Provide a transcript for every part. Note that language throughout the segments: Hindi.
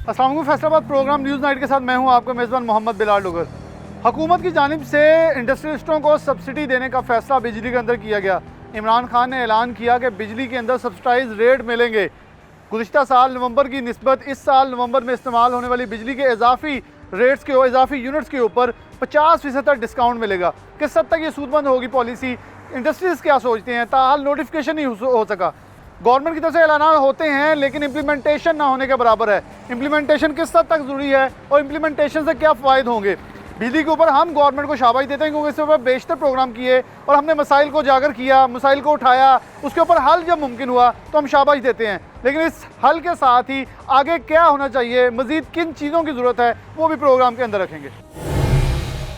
अस्सलाम वालेकुम। फैसलाबाद प्रोग्राम न्यूज़ नाइट के साथ मैं हूं आपका मेज़बान मोहम्मद बिलाल डुगर। हुकूमत की जानिब से इंडस्ट्रियलिस्टों को सब्सिडी देने का फैसला बिजली के अंदर किया गया। इमरान खान ने ऐलान किया कि बिजली के अंदर सब्सिडाइज रेट मिलेंगे। गुज़िश्ता साल नवंबर की निस्बत इस साल नवंबर में इस्तेमाल होने वाली बिजली के इजाफी रेट्स के इजाफी यूनिट्स के ऊपर 50% तक डिस्काउंट मिलेगा। किस हद तक ये सूदमंद होगी पॉलिसी, इंडस्ट्रीज़ क्या सोचते हैं? ताहाल नोटिफिकेशन नहीं हो सका। गवर्नमेंट की तरफ से ऐलान होते हैं लेकिन इम्प्लीमेंटेशन ना होने के बराबर है। इम्प्लीमेंटेशन किस हद तक ज़रूरी है और इम्प्लीमेंटेशन से क्या फ़ायदे होंगे? बिजली के ऊपर हम गवर्नमेंट को शाबाश देते हैं क्योंकि इसके ऊपर बेशतर प्रोग्राम किए और हमने मसाइल को उजागर किया, मसाइल को उठाया, उसके ऊपर हल जब मुमकिन हुआ तो हम शाबाश देते हैं। लेकिन इस हल के साथ ही आगे क्या होना चाहिए, मज़ीद किन चीज़ों की ज़रूरत है, वो भी प्रोग्राम के अंदर रखेंगे।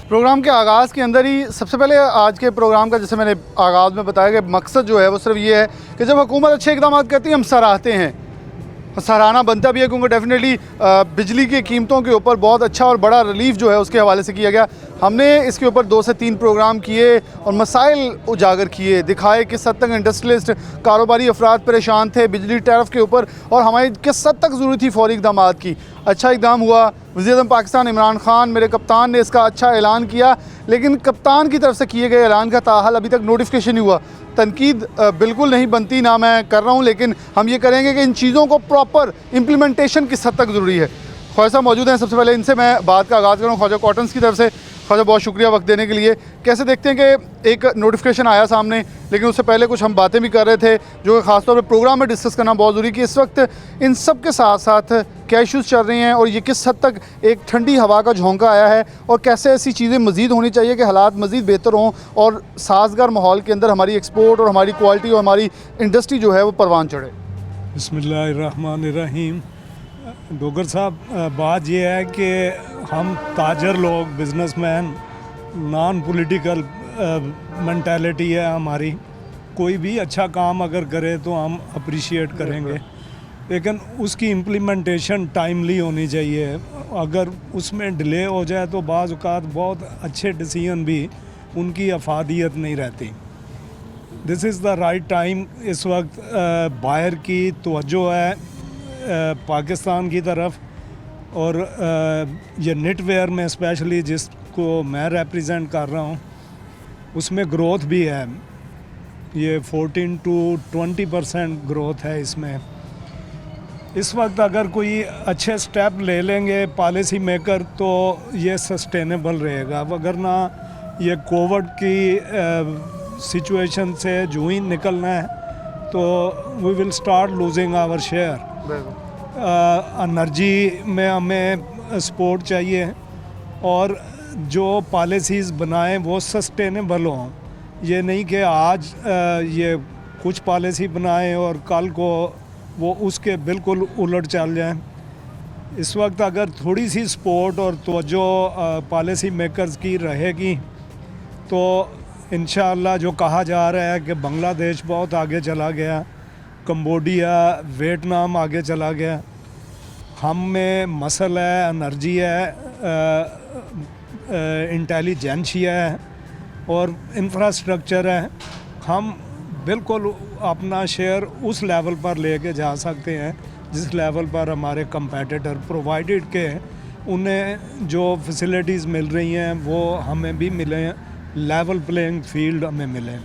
प्रोग्राम के आगाज़ के अंदर ही सबसे पहले आज के प्रोग्राम का, जैसे मैंने आगाज़ में बताया कि मकसद जो है वो सिर्फ ये है कि जब हुकूमत अच्छे इक़दाम करती है हम सराहते हैं, सराहना बनता भी है क्योंकि डेफिनेटली बिजली की कीमतों के ऊपर बहुत अच्छा और बड़ा रिलीफ जो है उसके हवाले से किया गया। हमने इसके ऊपर 2 से 3 प्रोग्राम किए और मसाइल उजागर किए, दिखाए किस हद तक इंडस्ट्रियलिस्ट कारोबारी अफराद परेशान थे बिजली टैरिफ के ऊपर और हमारी किस हद तक ज़रूरत थी फौरी इक़दाम की। अच्छा इक़दाम हुआ। वज़ीर-ए-आज़म पाकिस्तान इमरान खान, मेरे कप्तान ने इसका अच्छा ऐलान किया, लेकिन कप्तान की तरफ से किए गए ऐलान का ताहाल अभी तक नोटिफिकेशन नहीं हुआ। तनकीद बिल्कुल नहीं बनती, ना मैं कर रहा हूँ, लेकिन हम ये करेंगे कि इन चीज़ों को प्रॉपर इम्प्लीमेंटेशन किस हद तक ज़रूरी है। ख्वाजा साहब मौजूद हैं, सबसे पहले इनसे मैं बात का आगाज़ करूँ। ख्वाजा कॉटन्स की तरफ से ख्वाजा बहुत शुक्रिया वक्त देने के लिए। कैसे देखते हैं कि एक नोटिफिकेशन आया सामने, लेकिन उससे पहले कुछ हम बातें भी कर रहे थे जो ख़ासतौर पर प्रोग्राम में डिस्कस करना बहुत ज़रूरी कि इस वक्त इन सब के साथ साथ क्या इशूज़ चल रहे हैं और ये किस हद तक एक ठंडी हवा का झोंका आया है और कैसे ऐसी चीज़ें मज़ीद होनी चाहिए कि हालात मज़ीद बेहतर हों और साजगार माहौल के अंदर हमारी एक्सपोर्ट और हमारी क्वालिटी और हमारी इंडस्ट्री जो है वो परवान चढ़े। बिस्मिल्लाहिर्रहमानिर्रहीम। डोगर साहब, बात यह है कि हम ताजर लोग, बिजनेसमैन, नॉन पॉलिटिकल मेंटालिटी है हमारी। कोई भी अच्छा काम अगर करे तो हम अप्रिशिएट करेंगे, लेकिन उसकी इम्प्लीमेंटेशन टाइमली होनी चाहिए। अगर उसमें डिले हो जाए तो बाज़ औक़ात बहुत अच्छे डिसीजन भी उनकी अफादियत नहीं रहती। This is the right time. इस वक्त बाहर की तवज्जो है पाकिस्तान की तरफ और ये नेटवेयर में स्पेशली जिसको मैं रिप्रेजेंट कर रहा हूँ उसमें ग्रोथ भी है। ये 14 to 20% ग्रोथ है इसमें। इस वक्त अगर कोई अच्छे स्टेप ले लेंगे पॉलिसी मेकर तो ये सस्टेनेबल रहेगा, वगरना ये कोविड की सिचुएशन से जो ही निकलना है तो we will start losing our share. Energy में हमें सपोर्ट चाहिए और जो पॉलिसीज़ बनाएं वो सस्टेनेबल हों। ये नहीं कि आज ये कुछ पॉलिसी बनाएं और कल को वो उसके बिल्कुल उलट चल जाएं। इस वक्त अगर थोड़ी सी सपोर्ट और तवज्जो पॉलिसी मेकर्स की रहेगी तो इंशाअल्लाह जो कहा जा रहा है कि बांग्लादेश बहुत आगे चला गया, कंबोडिया, वियतनाम आगे चला गया, हम में मसल है, एनर्जी है, इंटेलिजेंशिया है और इंफ्रास्ट्रक्चर है। हम बिल्कुल अपना शेयर उस लेवल पर लेके जा सकते हैं जिस लेवल पर हमारे कंपेटिटर प्रोवाइडेड के उन्हें जो फैसिलिटीज़ मिल रही हैं वो हमें भी मिले, लेवल प्लेइंग फील्ड हमें मिले।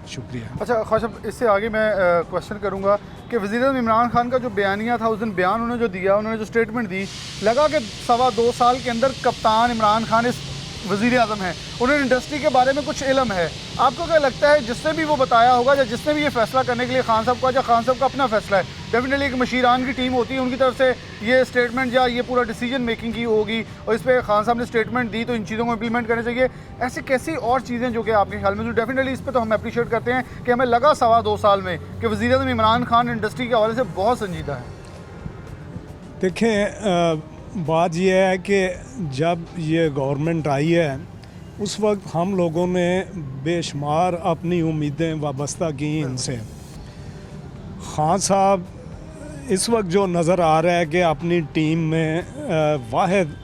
शुक्रिया। अच्छा ख्वाजा, इससे आगे मैं क्वेश्चन करूंगा कि वज़ीर-ए-आज़म इमरान खान का जो बयानिया था, उस दिन बयान उन्होंने जो दिया, उन्होंने जो स्टेटमेंट दी, लगा कि 2.25 साल के अंदर कप्तान इमरान खान इस वज़ीर-ए-आज़म हैं, उन्हें इंडस्ट्री के बारे में कुछ इल्म है। आपको क्या लगता है जिसने भी वो बताया होगा या जिसने भी ये फैसला करने के लिए खान साहब का, या खान साहब का अपना फैसला है, डेफिनेटली एक मशीरान की टीम होती है, उनकी तरफ से ये स्टेटमेंट या ये पूरा डिसीजन मेकिंग की होगी और इस पर खान साहब ने स्टेटमेंट दी तो इन चीज़ों को इम्प्लीमेंट करने चाहिए। ऐसी कैसी और चीज़ें जो कि आपके ख्याल में, जो डेफिनेटली इस पर तो हम अप्रिशिएट करते हैं कि हमें लगा 2.25 साल में कि वज़ीर-ए-आज़म इमरान खान इंडस्ट्री के हवाले से बहुत संजीदा है। देखें, बात यह है कि जब ये गवर्नमेंट आई है उस वक्त हम लोगों ने बेशुमार अपनी उम्मीदें वाबस्ता की इनसे। खान साहब इस वक्त जो नज़र आ रहा है कि अपनी टीम में वाहिद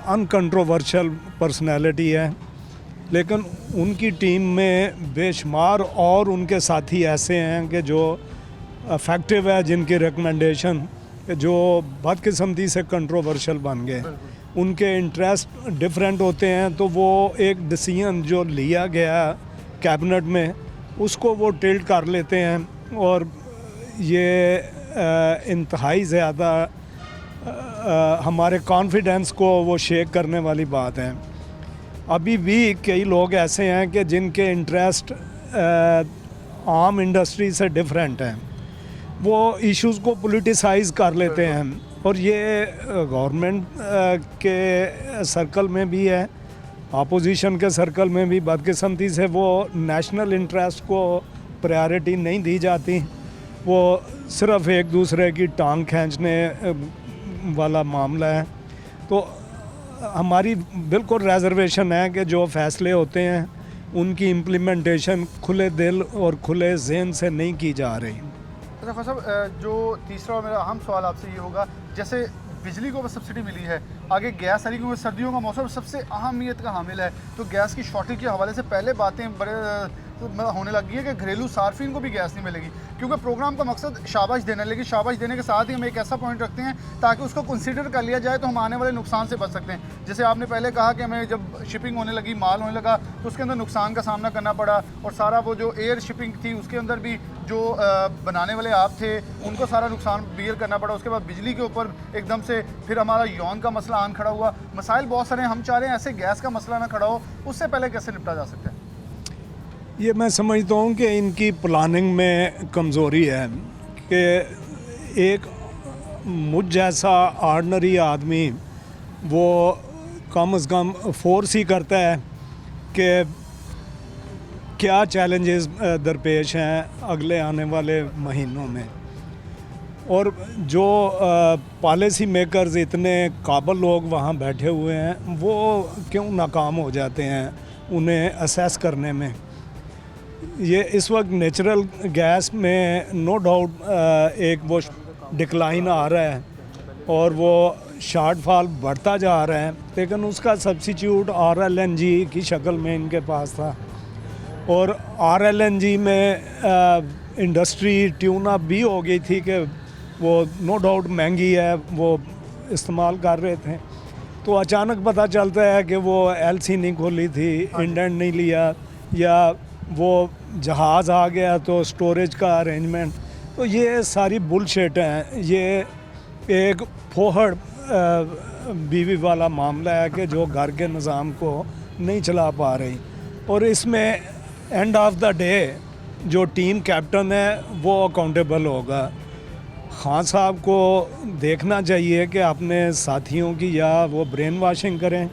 अनकंट्रोवर्शियल पर्सनैलिटी है, लेकिन उनकी टीम में बेशुमार और उनके साथी ऐसे हैं कि जो इफ़ेक्टिव है, जिनकी रिकमेंडेशन जो बदकिस्मती से कंट्रोवर्शियल बन गए, उनके इंटरेस्ट डिफरेंट होते हैं, तो वो एक डिसीजन जो लिया गया कैबिनेट में उसको वो टिल्ट कर लेते हैं और ये इंतहाई ज़्यादा हमारे कॉन्फिडेंस को वो शेक करने वाली बात है। अभी भी कई लोग ऐसे हैं कि जिनके इंटरेस्ट आम इंडस्ट्री से डिफरेंट हैं, वो इश्यूज़ को पॉलिटिसाइज़ कर लेते हैं और ये गवर्नमेंट के सर्कल में भी है, अपोजिशन के सर्कल में भी बदकिस्मती से वो नेशनल इंटरेस्ट को प्रायोरिटी नहीं दी जाती, वो सिर्फ एक दूसरे की टांग खींचने वाला मामला है। तो हमारी बिल्कुल रिजर्वेशन है कि जो फ़ैसले होते हैं उनकी इम्प्लीमेंटेशन खुले दिल और खुले जहन से नहीं की जा रही। अच्छा खान साहब, जो तीसरा और मेरा अहम सवाल आपसे ये होगा, जैसे बिजली को सब्सिडी मिली है, आगे गैस आ रही, क्योंकि सर्दियों का मौसम सबसे अहमियत का हामिल है, तो गैस की शॉर्टेज के हवाले से पहले बातें बड़े होने लगी है कि घरेलू सार्फिन को भी गैस नहीं मिलेगी, क्योंकि प्रोग्राम का मकसद शाबाश देना है, लेकिन शाबाश देने के साथ ही हम एक ऐसा पॉइंट रखते हैं ताकि उसको कंसीडर कर लिया जाए तो हम आने वाले नुकसान से बच सकते हैं। जैसे आपने पहले कहा कि हमें जब शिपिंग होने लगी, माल होने लगा, तो उसके अंदर नुकसान का सामना करना पड़ा, और सारा वो जो एयर शिपिंग थी उसके अंदर भी जो बनाने वाले आप थे उनको सारा नुकसान बियर करना पड़ा। उसके बाद बिजली के ऊपर एकदम से फिर हमारा यौन का मसला आन खड़ा हुआ, मसाइल बहुत सारे हैं। हम चाह रहे हैं ऐसे गैस का मसला ना खड़ा हो, उससे पहले कैसे निपटा जा सकता है? ये मैं समझता हूँ कि इनकी प्लानिंग में कमज़ोरी है कि एक मुझ जैसा ऑर्डिनरी आदमी वो कम से कम फोर्स ही करता है कि क्या चैलेंजेस दरपेश हैं अगले आने वाले महीनों में, और जो पॉलिसी मेकर्स इतने काबिल लोग वहाँ बैठे हुए हैं वो क्यों नाकाम हो जाते हैं उन्हें असेस करने में। ये इस वक्त नेचुरल गैस में नो डाउट एक वो डिक्लाइन आ रहा है और वो शॉर्टफॉल बढ़ता जा रहा है, लेकिन उसका सब्स्टिट्यूट RLNG की शक्ल में इनके पास था, और RLNG में इंडस्ट्री ट्यून अप भी हो गई थी कि वो नो डाउट महंगी है, वो इस्तेमाल कर रहे थे। तो अचानक पता चलता है कि वो LC नहीं खोली थी, इंडेंट नहीं लिया, या वो जहाज़ आ गया तो स्टोरेज का अरेंजमेंट। तो ये सारी बुलशिट हैं, ये एक फोहड़ बीवी वाला मामला है कि जो घर के निज़ाम को नहीं चला पा रही, और इसमें एंड ऑफ द डे जो टीम कैप्टन है वो अकाउंटेबल होगा। खान साहब को देखना चाहिए कि अपने साथियों की या वो ब्रेन वॉशिंग करें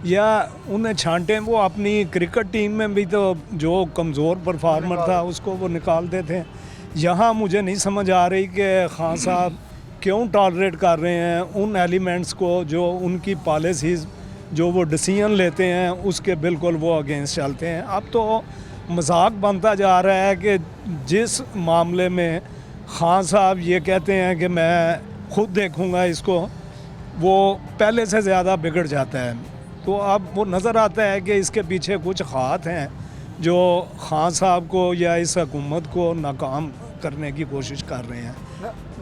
या उन्हें छांटें। वो अपनी क्रिकेट टीम में भी तो जो कमज़ोर परफार्मर था उसको वो निकालते थे। यहाँ मुझे नहीं समझ आ रही कि खान साहब क्यों टॉलरेट कर रहे हैं उन एलिमेंट्स को जो उनकी पॉलिसीज़ जो वो डिसीजन लेते हैं उसके बिल्कुल वो अगेंस्ट चलते हैं। अब तो मजाक बनता जा रहा है कि जिस मामले में खान साहब ये कहते हैं कि मैं खुद देखूंगा इसको, वो पहले से ज़्यादा बिगड़ जाता है। तो अब वो नज़र आता है कि इसके पीछे कुछ खात हैं जो खान साहब को या इस हुकूमत को नाकाम करने की कोशिश कर रहे हैं।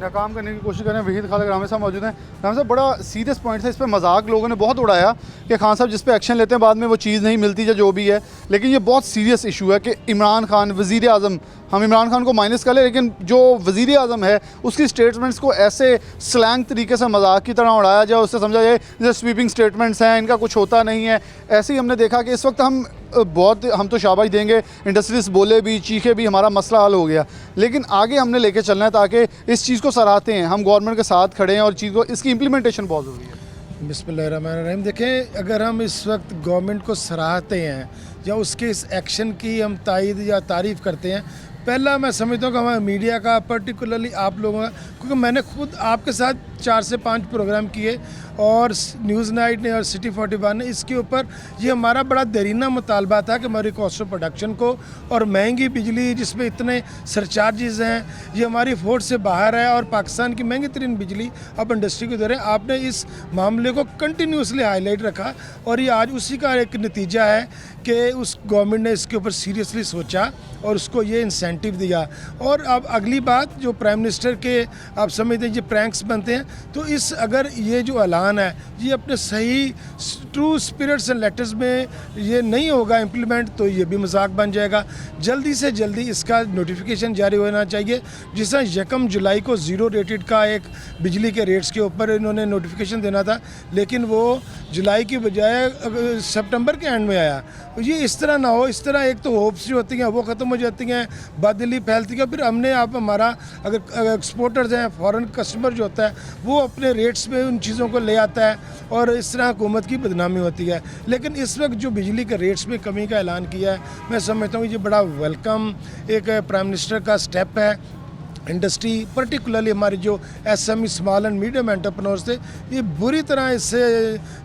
नाकाम करने की कोशिश कर रहे हैं। वहीद खालिक रामे साहब मौजूद हैं। रामे साहब, बड़ा सीरियस पॉइंट है, इस पर मजाक लोगों ने बहुत उड़ाया कि खान साहब जिस पे एक्शन लेते हैं बाद में वो चीज़ नहीं मिलती या जो भी है, लेकिन ये बहुत सीरियस इशू है कि इमरान खान वज़ीर आज़म, हम इमरान खान को माइनस कर लें, लेकिन जो वज़ीर आज़म है उसकी स्टेटमेंट्स को ऐसे स्लैंग तरीके से मजाक की तरह उड़ाया जाए, उससे समझा जाए जो स्वीपिंग स्टेटमेंट्स हैं इनका कुछ होता नहीं है। ऐसे ही हमने देखा कि इस वक्त हम तो शाबाश देंगे, इंडस्ट्रीज बोले भी, चीखे भी, हमारा मसला हल हो गया, लेकिन आगे हमने लेके चलना है ताकि इस चीज़ को सराहते हैं, हम गवर्नमेंट के साथ खड़े हैं और चीज़ को इसकी इम्प्लीमेंटेशन बहुत ज़रूरी है। बिस्मिल्लाहिर्रहमानिर्रहीम। देखें, अगर हम इस वक्त गवर्नमेंट को सराहते हैं या उसके इस एक्शन की हम तायद या तारीफ़ करते हैं, पहला मैं समझता हूँ कि हमारे मीडिया का, पर्टिकुलरली आप लोगों का, क्योंकि मैंने खुद आपके साथ 4 से 5 प्रोग्राम किए और न्यूज़ नाइट ने और सिटी 41 ने इसके ऊपर ये हमारा बड़ा देरीना मुतालबा था कि हमारी कॉस्ट ऑफ प्रोडक्शन को और महंगी बिजली जिसमें इतने सरचार्जेस हैं ये हमारी फोर्स से बाहर है और पाकिस्तान की महंगी तरीन बिजली अब इंडस्ट्री को दे रहे हैं। आपने इस मामले को कंटिन्यूसली हाईलाइट रखा और ये आज उसी का एक नतीजा है कि उस गवर्नमेंट ने इसके ऊपर सीरियसली सोचा और उसको ये इंसेंटिव इंसेंटिव दिया। और अब अगली बात जो प्राइम मिनिस्टर के आप समझते हैं ये प्रैंक्स बनते हैं, तो इस अगर ये जो ऐलान है ये अपने सही ट्रू स्पिरिट्स एंड लेटर्स में ये नहीं होगा इम्प्लीमेंट, तो ये भी मजाक बन जाएगा। जल्दी से जल्दी इसका नोटिफिकेशन जारी होना चाहिए। जिस तरह 1 जुलाई को ज़ीरो रेटेड का एक बिजली के रेट्स के ऊपर इन्होंने नोटिफिकेशन देना था, लेकिन वो जुलाई की बजाय सितंबर के एंड में आया। ये इस तरह ना हो। इस तरह एक तो होप्स जो होती हैं वो ख़त्म हो जाती हैं, बादली फैलती है। फिर हमने आप हमारा अगर एक्सपोर्टर्स हैं, फॉरेन कस्टमर जो होता है वो अपने रेट्स में उन चीज़ों को ले आता है और इस तरह हुकूमत की बदनामी होती है। लेकिन इस वक्त जो बिजली के रेट्स में कमी का ऐलान किया है, मैं समझता हूँ ये बड़ा वेलकम एक प्राइम मिनिस्टर का स्टेप है। इंडस्ट्री पर्टिकुलरली हमारे जो SME small and medium entrepreneurs थे ये बुरी तरह इससे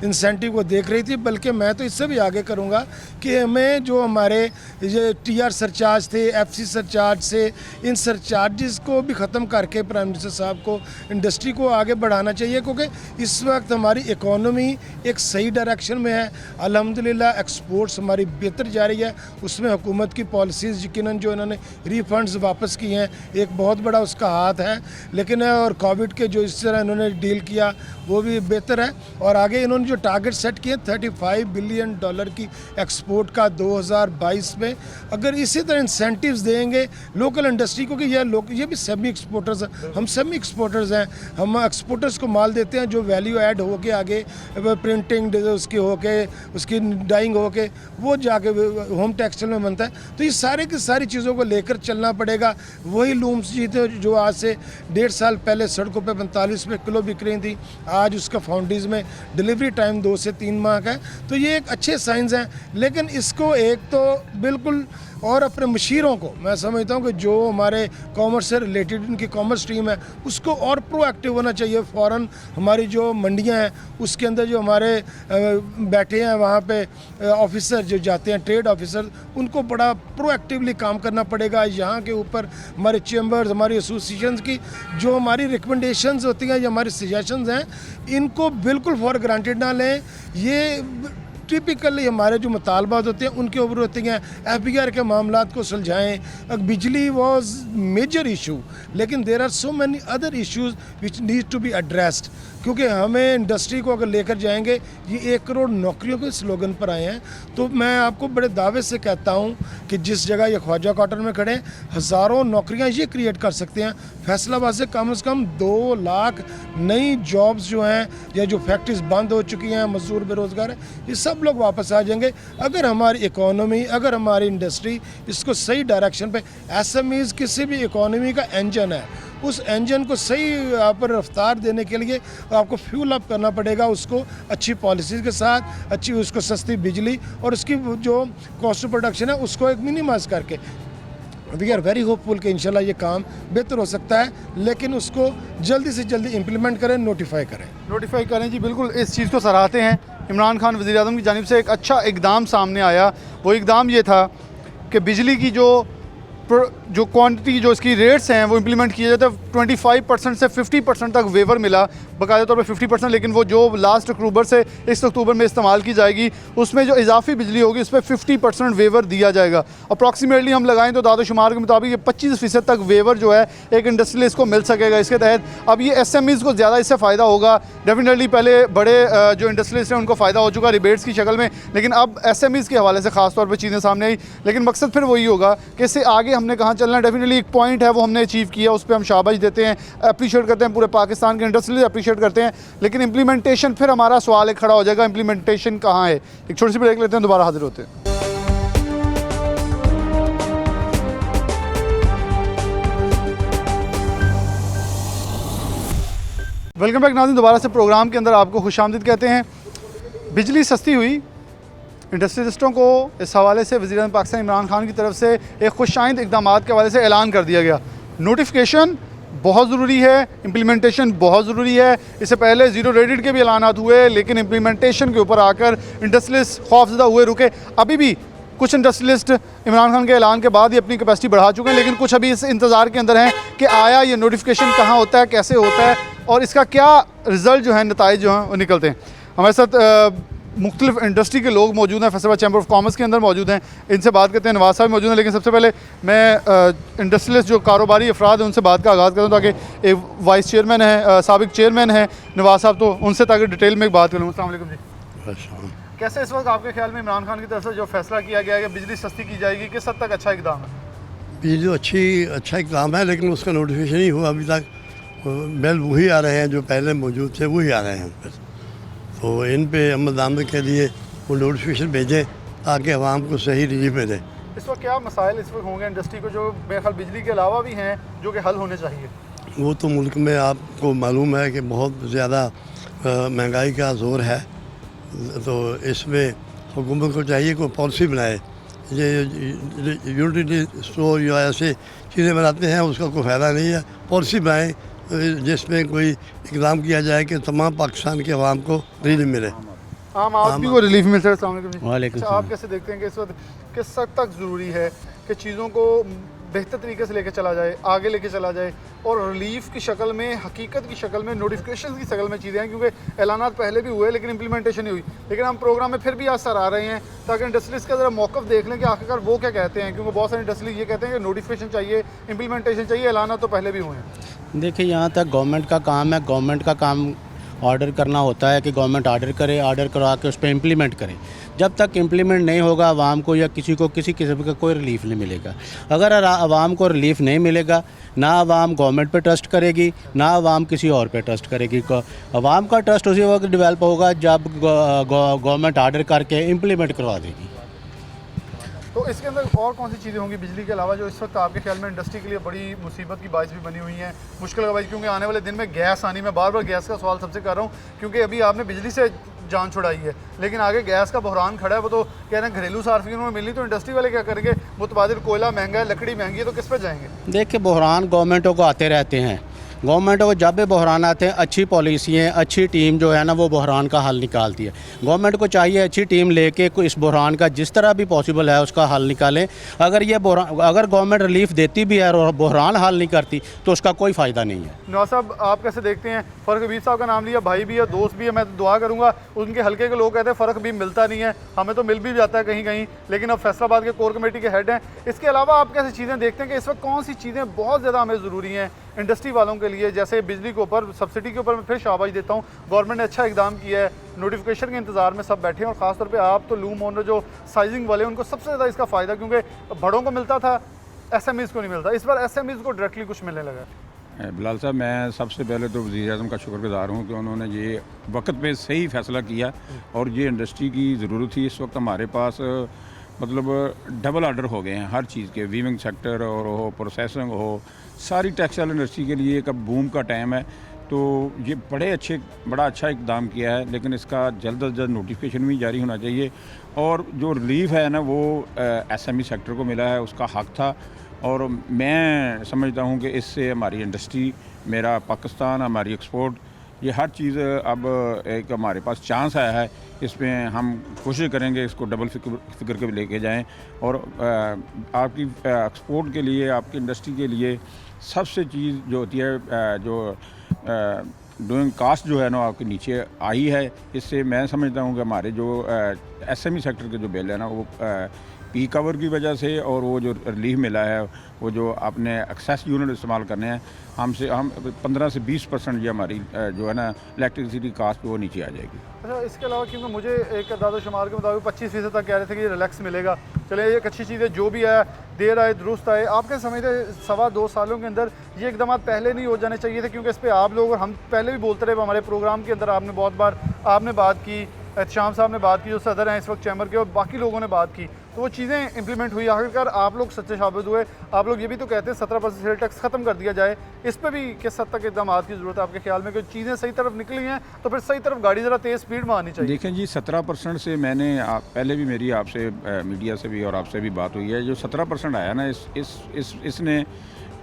इंसेंटिव को देख रही थी, बल्कि मैं तो इससे भी आगे करूंगा कि हमें जो हमारे ये टीआर सरचार्ज थे, एफसी सरचार्ज से, इन सरचार्जेस को भी ख़त्म करके प्राइम मिनिस्टर साहब को इंडस्ट्री को आगे बढ़ाना चाहिए, क्योंकि इस वक्त हमारी इकोनॉमी एक सही डायरेक्शन में है। अल्हम्दुलिल्लाह एक्सपोर्ट्स हमारी बेहतर जा रही है। उसमें हुकूमत की पॉलिसीज़ यकीनन जो इन्होंने रिफंड्स वापस किए हैं एक बहुत बड़ा उसका हाथ है, लेकिन और कोविड के जो इस तरह इन्होंने डील किया वो भी बेहतर है। और आगे इन्होंने जो टारगेट सेट किए $35 बिलियन की एक्सपोर्ट का 2022 में, अगर इसी तरह इंसेंटिव्स देंगे लोकल इंडस्ट्री को, कि ये भी सेमी एक्सपोर्टर्स हैं, हम सेमी एक्सपोर्टर्स हैं, हम एक्सपोर्टर्स को माल देते हैं जो वैल्यू ऐड हो के आगे प्रिंटिंग उसकी हो के उसकी डाइंग हो के वो जाके होम टेक्सटाइल में बनता है। तो ये सारे की सारी चीज़ों को लेकर चलना पड़ेगा। वही लूम्स जी थे जो आज से 1.5 साल पहले सड़कों पे 45 रुपये किलो बिक रही थी, आज उसका फाउंडीज में डिलीवरी टाइम 2 से 3 माह का है। तो ये एक अच्छे साइंस हैं, लेकिन इसको एक तो बिल्कुल और अपने मशीरों को मैं समझता हूँ कि जो हमारे कॉमर्स से रिलेटेड उनकी कॉमर्स स्ट्रीम है उसको और प्रोएक्टिव होना चाहिए। फ़ौरन हमारी जो मंडियाँ हैं उसके अंदर जो हमारे बैठे हैं वहाँ पे ऑफिसर जो जाते हैं, ट्रेड ऑफिसर, उनको बड़ा प्रोएक्टिवली काम करना पड़ेगा। यहाँ के ऊपर हमारे चेम्बर्स, हमारी एसोसिएशंस की जो हमारी रिकमेंडेशंस होती हैं या हमारी सजेशंस हैं, इनको बिल्कुल फॉर ग्रांटेड ना लें। ये टिपिकली हमारे जो मुतालबात होते हैं उनके ऊपर होती हैं। FBR के मामलात को सुलझाएँ। बिजली वॉज मेजर इशू, लेकिन there are so many other issues which need to be addressed, क्योंकि हमें इंडस्ट्री को अगर लेकर जाएंगे, ये 1 करोड़ नौकरियों के स्लोगन पर आए हैं। तो मैं आपको बड़े दावे से कहता हूँ कि जिस जगह ये ख्वाजा क्वार्टर में खड़े हज़ारों नौकरियाँ ये क्रिएट कर सकते हैं। फैसलाबाद से कम 2 लाख नई जॉब्स जो हैं या जो फैक्ट्रीज बंद हो चुकी हैं, मजदूर बेरोज़गार हैं, ये सब लोग वापस आ जाएंगे अगर हमारी इकोनॉमी, अगर हमारी इंडस्ट्री इसको सही डायरेक्शन पे। SMEs किसी भी इकोनॉमी का इंजन है, उस इंजन को सही पर रफ्तार देने के लिए आपको फ्यूल अप करना पड़ेगा, उसको अच्छी पॉलिसीज़ के साथ, अच्छी उसको सस्ती बिजली और उसकी जो कॉस्ट ऑफ प्रोडक्शन है उसको एक मिनिमाइज़ करके। वी आर वेरी होपफुल कि इंशाल्लाह ये काम बेहतर हो सकता है, लेकिन उसको जल्दी से जल्दी इम्प्लीमेंट करें, नोटिफाई करें जी। बिल्कुल इस चीज़ को सराहते हैं। इमरान खान वज़ीर आज़म की जानिब से एक अच्छा इकदाम सामने आया। वो इकदाम ये था कि बिजली की जो क्वांटिटी, जो इसकी रेट्स हैं वो इम्प्लीमेंट किए जाते हैं। 25% से 50% तक वेवर मिला, बाकायदा तौर पे 50%, लेकिन वो जो लास्ट अक्टूबर से 1 अक्टूबर में इस्तेमाल की जाएगी उसमें जो इजाफी बिजली होगी उस पर 50% वेवर दिया जाएगा। अप्रॉक्सीमेटली हम लगाएं तो दादोशुमार के मुताबिक ये 25% तक वेवर जो है एक इंडस्ट्रियलिस्ट को मिल सकेगा इसके तहत। अब ये SMEs को ज़्यादा इससे फ़ायदा होगा। डेफिनेटली पहले बड़े जो इंडस्ट्रियलिस्ट हैं उनको फ़ायदा हो चुका रिबेट्स की शक्ल में, लेकिन अब SMEs के हवाले से ख़ास तौर पर चीज़ें सामने आई। लेकिन मकसद फिर वही होगा कि इससे आगे हमने कहाँ चलना है। डेफिनेटली एक पॉइंट है वो हमने अचीव किया, उस पर हम शाबाश देते हैं, अप्रिशिएट करते हैं, पूरे पाकिस्तान के इंडस्ट्रियलिस्ट अप्रिशिएट करते हैं। लेकिन इम्प्लीमेंटेशन, फिर हमारा सवाल एक खड़ा हो जाएगा, इम्प्लीमेंटेशन कहाँ है। एक छोटी सी ब्रेक लेते हैं, दोबारा हाजिर होते हैं। वेलकम बैक नाज़रीन, दोबारा से प्रोग्राम के अंदर आपको खुशामदीद कहते हैं। बिजली सस्ती हुई, इंडस्ट्रियलिस्टों को इस हवाले से वज़ीर-ए-आज़म पाकिस्तान इमरान खान की तरफ से एक खुशाइंद इक़दामात के हवाले से ऐलान कर दिया गया। नोटिफिकेशन बहुत ज़रूरी है, इम्प्लीमेंटेशन बहुत ज़रूरी है। इससे पहले ज़ीरो रेटेड के भी ऐलानात हुए, लेकिन इम्प्लीमेंटेशन के ऊपर आकर इंडस्ट्रियलिस्ट खौफज़दा हुए, रुके। अभी भी कुछ इंडस्ट्रियलिस्ट इमरान खान के ऐलान के बाद ही अपनी कैपेसिटी बढ़ा चुके हैं, लेकिन कुछ अभी इस इंतज़ार के अंदर हैं कि आया ये नोटिफिकेशन कहाँ होता है, कैसे होता है और इसका क्या रिज़ल्ट जो है, नताइज जो हैं वो निकलते हैं। हमारे साथ मुख्तलिफ इंडस्ट्री के लोग मौजूद हैं, फैसलाबाद चैम्बर ऑफ कॉमर्स के अंदर मौजूद हैं। इनसे बात करते हैं। नवाज साहब मौजूद हैं, लेकिन सबसे पहले मैं इंडस्ट्रियलिस्ट जो कारोबारी अफराद हैं उनसे बात का आगाज़ करूँ, ताकि एक वाइस चेयरमैन है, साबिक चेयरमैन है नवाज साहब, तो उनसे ताकि डिटेल में बात करूँ। अस्सलाम वालेकुम जी। अच्छा, कैसे इस वक्त आपके ख्याल में इमरान खान की तरफ से जो फैसला किया गया है कि बिजली सस्ती की जाएगी, किस हद तक अच्छा इकदाम है? ये जो अच्छा इकदाम है, लेकिन उसका नोटिफिकेशन नहीं हुआ अभी तक। बिल वही आ रहे हैं जो पहले मौजूद थे, वही आ रहे हैं फिर। तो इन पे अमल के लिए वो नोटिफिकेशन भेजें ताकि आवाम को सही रिलीफ मिले। इस वक्त क्या मसाइल इस वक्त होंगे इंडस्ट्री को, जो मेरे ख्याल बिजली के अलावा भी हैं, जो कि हल होने चाहिए? वो तो मुल्क में आपको मालूम है कि बहुत ज़्यादा महंगाई का जोर है, तो इसमें हुकूमत को चाहिए कोई पॉलिसी बनाए। ये यूटिलिटी स्टोर या ऐसे चीज़ें बनाते हैं, उसका कोई फ़ायदा नहीं है। पॉलिसी बनाएं जिसमें कोई इकदाम किया जाए कि तमाम पाकिस्तान के अवाम को रिलीफ मिले। आम आदमी को रिलीफ मिल सकता है। वालेकुम अच्छा, आप कैसे देखते हैं कि इस वक्त किस हद तक ज़रूरी है कि चीज़ों को बेहतर तरीके से लेके चला जाए, आगे लेके चला जाए, और रिलीफ की शक्ल में, हकीकत की शक्ल में, नोटिफिकेशन की शक्ल में चीज़ें हैं, क्योंकि ऐलानात पहले भी हुए लेकिन इंप्लीमेंटेशन नहीं हुई। लेकिन हम प्रोग्राम में फिर भी आज सर आ रहे हैं ताकि इंडस्ट्रीज का ज़रा मौक़िफ़ देख लें कि आखिरकार वो क्या कहते हैं, क्योंकि बहुत सारी इंडस्ट्री ये कहते हैं कि नोटिफिकेशन चाहिए, इंप्लीमेंटेशन चाहिए, ऐलानात तो पहले भी हुए हैं। देखिए, यहाँ तक गवर्नमेंट का काम है। गवर्नमेंट का काम ऑर्डर करना होता है कि गवर्नमेंट ऑर्डर करे, ऑर्डर करवा के उस पर इम्प्लीमेंट करे। जब तक इम्प्लीमेंट नहीं होगा, आवाम को या किसी को किसी किस्म का कोई रिलीफ नहीं मिलेगा। अगर आवाम को रिलीफ नहीं मिलेगा, ना आवाम गवर्नमेंट पे ट्रस्ट करेगी, ना आवाम किसी और पे ट्रस्ट करेगी। आवाम का ट्रस्ट उसी वक्त डेवलप होगा जब गवर्नमेंट ऑर्डर करके इम्प्लीमेंट करवा देगी। तो इसके अंदर और कौन सी चीज़ें होंगी बिजली के अलावा जो इस वक्त आपके ख्याल में इंडस्ट्री के लिए बड़ी मुसीबत की बाइस भी बनी हुई हैं, मुश्किल का बाइस? क्योंकि आने वाले दिन में गैस आनी, मैं बार बार गैस का सवाल सबसे कर रहा हूँ, क्योंकि अभी आपने बिजली से जान छुड़ाई है, लेकिन आगे गैस का बहरान खड़ा है। वो तो कह रहे हैं घरेलू सार्फिन में मिलनी, तो इंडस्ट्री वाले क्या करेंगे? मुतबादिल कोयला महंगा है, लकड़ी महंगी है, तो किस पे जाएंगे? देखिए, बहरान गवर्नमेंटों को आते रहते हैं। गवर्नमेंटों को जब भी बहरान आते हैं, अच्छी पॉलिसियाँ, अच्छी टीम जो है ना, वो बहरान का हल निकालती है। गवर्नमेंट को चाहिए अच्छी टीम लेके इस बहरान का जिस तरह भी पॉसिबल है उसका हल निकालें। अगर गवर्नमेंट रिलीफ देती भी है और बहरान हल नहीं करती तो उसका कोई फ़ायदा नहीं है। नवाज साहब, आप कैसे देखते हैं? फ़र्क हबीब साहब का नाम लिया, भाई भी है, दोस्त भी है, मैं तो दुआ करूँगा। उनके हल्के के लोग कहते हैं फ़र्क भी मिलता नहीं है, हमें तो मिल भी जाता है कहीं कहीं, लेकिन अब फैसलाबाद के कोर कमेटी के हेड हैं। इसके अलावा आप कैसी चीज़ें देखते हैं कि इस वक्त कौन सी चीज़ें बहुत ज़्यादा हमें ज़रूरी हैं इंडस्ट्री वालों के लिए? जैसे बिजली के ऊपर सब्सिडी के ऊपर मैं फिर शाबाश देता हूँ, गवर्नमेंट ने अच्छा इकदाम किया है, नोटिफिकेशन के इंतजार में सब बैठे हैं, और ख़ासतौर पे आप तो लूम ओनर जो साइजिंग वाले, उनको सबसे ज़्यादा इसका फ़ायदा, क्योंकि बड़ों को मिलता था, एसएमईज़ को नहीं मिलता। इस बार एसएमईज़ को डायरेक्टली कुछ मिलने लगा है। बिलाल साहब, मैं सबसे पहले तो वज़ीर-ए-आज़म का शुक्रगुज़ार हूँ कि उन्होंने ये वक्त पे सही फ़ैसला किया, और ये इंडस्ट्री की ज़रूरत थी। इस वक्त हमारे पास मतलब डबल ऑर्डर हो गए हैं हर चीज़ के, वीविंग सेक्टर और हो, प्रोसेसिंग हो, सारी टेक्सटाइल इंडस्ट्री के लिए एक अब बूम का टाइम है। तो ये बड़ा अच्छा इकदाम किया है, लेकिन इसका जल्द अज जल्द नोटिफिकेशन भी जारी होना चाहिए। और जो रिलीफ है ना, वो एसएमई सेक्टर को मिला है, उसका हक था। और मैं समझता हूँ कि इससे हमारी इंडस्ट्री, मेरा पाकिस्तान, हमारी एक्सपोर्ट, ये हर चीज़ अब एक हमारे पास चांस आया है। इसमें हम कोशिश करेंगे इसको डबल फिगर के लेके जाएं, और आपकी एक्सपोर्ट के लिए, आपकी इंडस्ट्री के लिए सबसे चीज़ जो होती है, जो डूइंग कास्ट जो है ना आपके नीचे आई है। इससे मैं समझता हूँ कि हमारे जो एसएमई सेक्टर के जो बिल है ना, वो पी कवर की वजह से, और वो जो रिलीफ मिला है, वो जो आपने एक्सेस यूनिट इस्तेमाल करने हैं, हम 15 से 20% ये हमारी जो है ना इलेक्ट्रिसिटी कास्ट वो नीचे आ जाएगी। अच्छा, इसके अलावा क्योंकि मुझे एक दादा शुमार के मुताबिक 25% तक कह रहे थे कि ये रिलैक्स मिलेगा। चले, एक अच्छी चीज़ है, जो भी आया देर आए दुरुस्त आए। आप क्या समझते हैं 2.25 सालों के अंदर ये इकदाम पहले नहीं हो जाने चाहिए थे? क्योंकि इस पर आप लोग और हम पहले भी बोलते रहे, हमारे प्रोग्राम के अंदर आपने बहुत बार आपने बात की, एहतशाम साहब ने बात की, जो सदर हैं इस वक्त चैम्बर के, और बाकी लोगों ने बात की, तो वो चीज़ें इंप्लीमेंट हुई। आखिरकार आप लोग सच्चे साबित हुए। आप लोग ये भी तो कहते हैं 17% सेल टैक्स ख़त्म कर दिया जाए। इस पर भी किस हद तक इकदाम की ज़रूरत है आपके ख्याल में? कि चीज़ें सही तरफ निकली हैं तो फिर सही तरफ गाड़ी ज़रा तेज़ स्पीड में आनी चाहिए। देखें जी, 17% से मैंने पहले भी मेरी आपसे मीडिया से भी और आपसे भी बात हुई है। जो 17% आया ना, इसने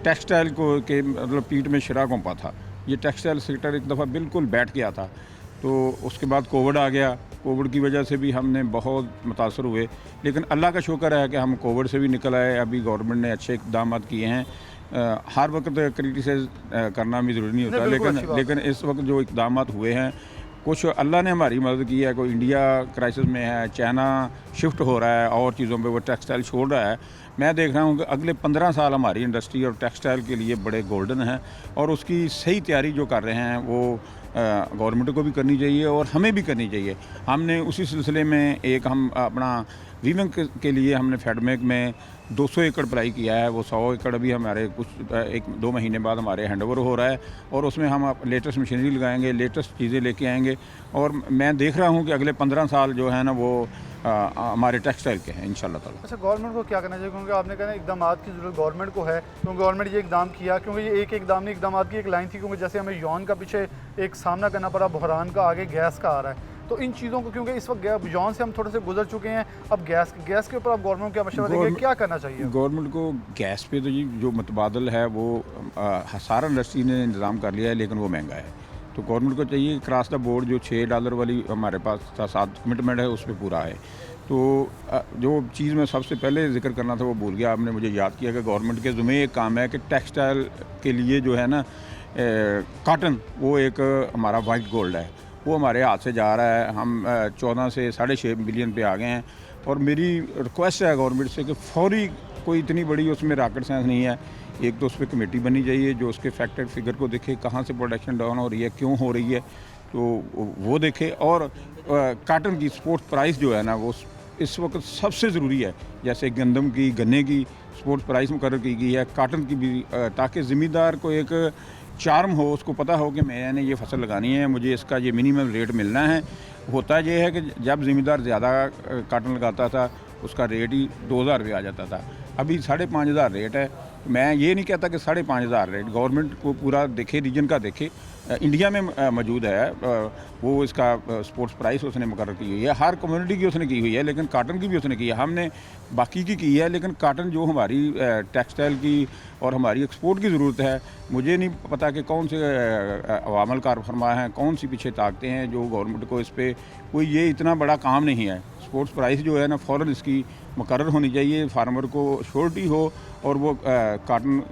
टेक्सटाइल को के मतलब पीठ में शिरा घोंपा था। ये टेक्सटाइल सेक्टर एक दफ़ा बिल्कुल बैठ गया था। तो उसके बाद कोविड आ गया। कोविड की वजह से भी हमने बहुत मुतासर हुए, लेकिन अल्लाह का शुक्र है कि हम कोविड से भी निकल आए। अभी गवर्नमेंट ने अच्छे इक़दाम किए हैं। हर वक्त क्रिटिसाइज करना भी ज़रूरी नहीं होता, लेकिन इस वक्त जो इक़दाम हुए हैं कुछ अल्लाह ने हमारी मदद की है, कोई इंडिया क्राइसिस में है, चाइना शिफ्ट हो रहा है और चीज़ों पे वो टेक्सटाइल छोड़ रहा है। मैं देख रहा हूँ कि अगले 15 साल हमारी इंडस्ट्री और टेक्सटाइल के लिए बड़े गोल्डन हैं और उसकी सही तैयारी जो कर रहे हैं वो गवर्नमेंट को भी करनी चाहिए और हमें भी करनी चाहिए। हमने उसी सिलसिले में एक हम अपना वीविंग के लिए हमने फेडमेक में 200 एकड़ अप्लाई किया है, वो 100 एकड़ अभी हमारे कुछ 1-2 महीने बाद हमारे हैंडओवर हो रहा है और उसमें हम लेटेस्ट मशीनरी लगाएंगे, लेटेस्ट चीज़ें लेके आएंगे और मैं देख रहा हूँ कि अगले 15 साल जो है ना वो हमारे टेक्सटाइल के हैं इंशाल्लाह ताला। अच्छा, गवर्नमेंट को क्या करना चाहिए, क्योंकि आपने कहा इकदाम की ज़रूरत गवर्नमेंट को है, क्योंकि गवर्नमेंट ये इकदाम किया, क्योंकि ये एक इकदाम नहीं, इकदाम की एक लाइन थी, क्योंकि जैसे हमें यौन का पीछे एक सामना करना पड़ा, बहरान का आगे गैस का आ रहा है, तो इन चीज़ों को क्योंकि इस वक्त यौन से हम थोड़े से गुजर चुके हैं, अब गैस के ऊपर आप गवर्नमेंट को क्या मशवरा देंगे, क्या करना चाहिए गवर्नमेंट को? गैस पे तो जी जो मुतबादल है वो सारा इंडस्ट्री ने इंतज़ाम कर लिया है, लेकिन वो महंगा है, तो गवर्नमेंट को चाहिए क्रॉस द बोर्ड जो $6 वाली हमारे पास 7 कमिटमेंट है उस पर पूरा है। तो जो चीज़ मैं सबसे पहले जिक्र करना था वो भूल गया, आपने मुझे याद किया कि गवर्नमेंट के ज़ुम्मे एक काम है कि टेक्सटाइल के लिए जो है ना कॉटन, वो एक हमारा वाइट गोल्ड है, वो हमारे हाथ से जा रहा है। हम 14 से 6.5 बिलियन पे आ गए हैं और मेरी रिक्वेस्ट है गवर्नमेंट से कि फौरी, कोई इतनी बड़ी उसमें रॉकेट साइंस नहीं है, एक तो उस पर कमेटी बनी चाहिए जो उसके फैक्टर फिगर को देखे, कहाँ से प्रोडक्शन डाउन हो रही है, क्यों हो रही है, तो वो देखे। और काटन की स्पोर्ट्स प्राइस जो है ना वो इस वक्त सबसे ज़रूरी है, जैसे गंदम की, गन्ने की स्पोर्ट्स प्राइस मुकर्रर की गई है, काटन की भी, ताकि ज़मींदार को एक चार्म हो, उसको पता हो कि मैंने ये फसल लगानी है, मुझे इसका ये मिनिमम रेट मिलना है। होता ये है कि जब ज़मींदार ज़्यादा काटन लगाता था उसका रेट ही 2,000 रुपये आ जाता था, अभी 5,500 रेट है। मैं ये नहीं कहता कि 5,500 रेट, गवर्नमेंट को पूरा देखे, रीजन का देखे, इंडिया में मौजूद है, वो इसका स्पोर्ट्स प्राइस उसने मुकर्रर की हुई है, हर कम्युनिटी की उसने की हुई है, लेकिन काटन की भी उसने की है, हमने बाकी की है, लेकिन काटन जो हमारी टेक्सटाइल की और हमारी एक्सपोर्ट की ज़रूरत है, मुझे नहीं पता कि कौन से अवामल कार फरमा हैं, कौन सी पीछे ताकते हैं जो गवर्नमेंट को इस पर कोई ये इतना बड़ा काम नहीं है। स्पोर्ट्स प्राइस जो है ना फ़ौरन इसकी मुकर्रर होनी चाहिए, फार्मर को श्योरिटी हो और वो काटन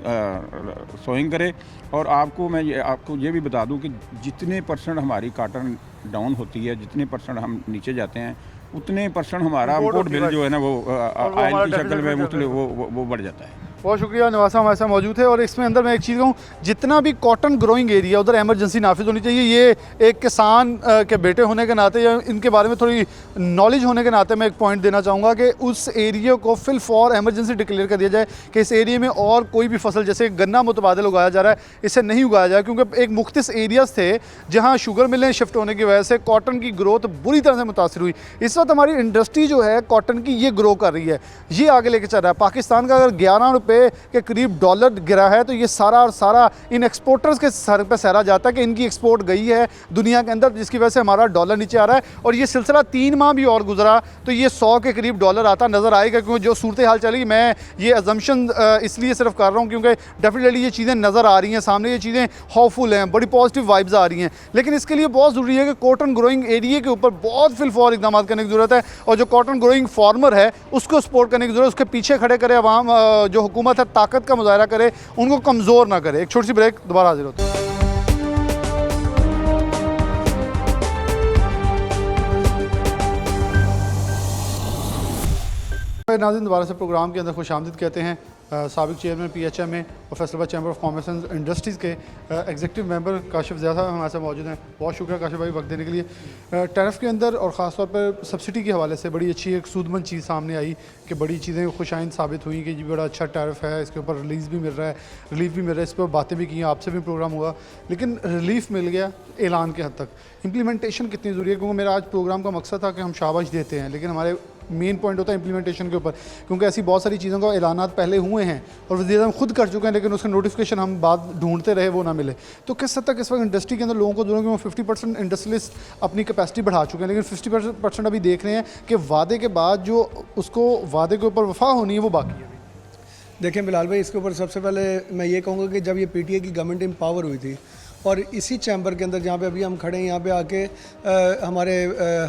सोइंग करे। और मैं आपको ये भी बता दूं कि जितने परसेंट हमारी काटन डाउन होती है, जितने परसेंट हम नीचे जाते हैं, उतने परसेंट हमारा इम्पोर्ट बिल जो है ना वो आयल की शक्ल में वो बढ़ जाता है। बहुत शुक्रिया, नवासा हमारे साथ मौजूद है। और इसमें अंदर मैं एक चीज़ कहूँ, जितना भी कॉटन ग्रोइंग एरिया उधर एमरजेंसी नाफिज होनी चाहिए। ये एक किसान के बेटे होने के नाते या इनके बारे में थोड़ी नॉलेज होने के नाते मैं एक पॉइंट देना चाहूँगा कि उस एरिया को फिल फॉर एमरजेंसी डिक्लेयर कर दिया जाए कि इस एरिया में और कोई भी फसल, जैसे गन्ना मुतबादल उगाया जा रहा है, इसे नहीं उगाया जाए, क्योंकि एक मुख्तस एरियाज़ थे जहाँ शुगर मिलें शिफ्ट होने की वजह से कॉटन की ग्रोथ बुरी तरह से मुतासर हुई। इस वक्त हमारी इंडस्ट्री जो है कॉटन की, ये ग्रो कर रही है, ये आगे लेके चल रहा है। पाकिस्तान का अगर 11 रुपये के करीब डॉलर गिरा है तो ये सारा और सारा इन एक्सपोर्टर्स के सर पे सहरा जाता है कि इनकी एक्सपोर्ट गई है दुनिया के अंदर, जिसकी वजह से हमारा डॉलर नीचे आ रहा है। और ये सिलसिला 3 माह भी और गुजरा तो ये 100 के करीब डॉलर आता नज़र आएगा, क्योंकि जो सूरत हाल चलेगी, मैं ये अजम्पशन इसलिए सिर्फ कर रहा हूँ क्योंकि डेफिनेटली ये चीज़ें नज़र आ रही हैं सामने, ये चीज़ें हाउफुल हैं, बड़ी पॉजिटिव वाइब्स आ रही हैं। लेकिन इसके लिए बहुत ज़रूरी है कि कॉटन ग्रोइंग एरिया के ऊपर बहुत फिल फॉर इकदाम करने की ज़रूरत है, और जो कॉटन ग्रोइंग फार्मर है उसको सपोर्ट करने की ज़रूरत, उसके पीछे खड़े करे अवाम, जो हुकूमत है ताकत का मुजाहरा करे, उनको कमज़ोर ना करे। एक छोटी सी ब्रेक, दोबारा हाजिर होते हैं। नाज़रीन, दोबारा से प्रोग्राम के अंदर खुशामदीद कहते हैं। साबिक चेयरमैन PHMA और Faisalabad chamber of commerce and industries के एग्जीक्यूटिव मेंबर काशिफ ज़िया साहब हमारे साथ मौजूद हैं। बहुत शुक्रिया काशिफ भाई वक्त देने के लिए। टैरिफ के अंदर और ख़ास तौर पर सब्सिडी के हवाले से बड़ी अच्छी एक सूदमंद चीज़ सामने आई कि बड़ी चीज़ें खुशाइन साबित हुई कि जी बड़ा अच्छा टैरिफ है, इसके ऊपर रिलीज़ भी मिल रहा है, रिलीफ भी मिल रहा है, इस पर बातें भी की, आपसे भी प्रोग्राम हुआ, लेकिन रिलीफ मिल गया ऐलान के हद तक। इम्प्लीमेंटेशन कितनी ज़रूरी है, क्योंकि मेरा आज प्रोग्राम का मकसद था कि हम शाबाश देते हैं, लेकिन हमारे मेन पॉइंट होता है इम्प्लीमेंटेशन के ऊपर, क्योंकि ऐसी बहुत सारी चीज़ों का ऐलानात पहले हुए हैं और वज़ीर-ए-आज़म खुद कर चुके हैं, लेकिन उसका नोटिफिकेशन हम बाद ढूंढते रहे, वो ना मिले। तो किस हद तक इस वक्त इंडस्ट्री के अंदर लोगों को जरूरत है, 50% इंडस्ट्रियलिस्ट अपनी कैपेसिटी बढ़ा चुके हैं, लेकिन 50% अभी देख रहे हैं कि वादे के बाद जो उसको वादे के ऊपर वफा होनी है वो बाकी है। देखें बिलाल भाई, इसके ऊपर सबसे पहले मैं ये कहूँगा कि जब ये PTA की गवर्नमेंट इन पावर हुई थी और इसी चैम्बर के अंदर जहाँ पे अभी हम खड़े हैं यहाँ पे आके हमारे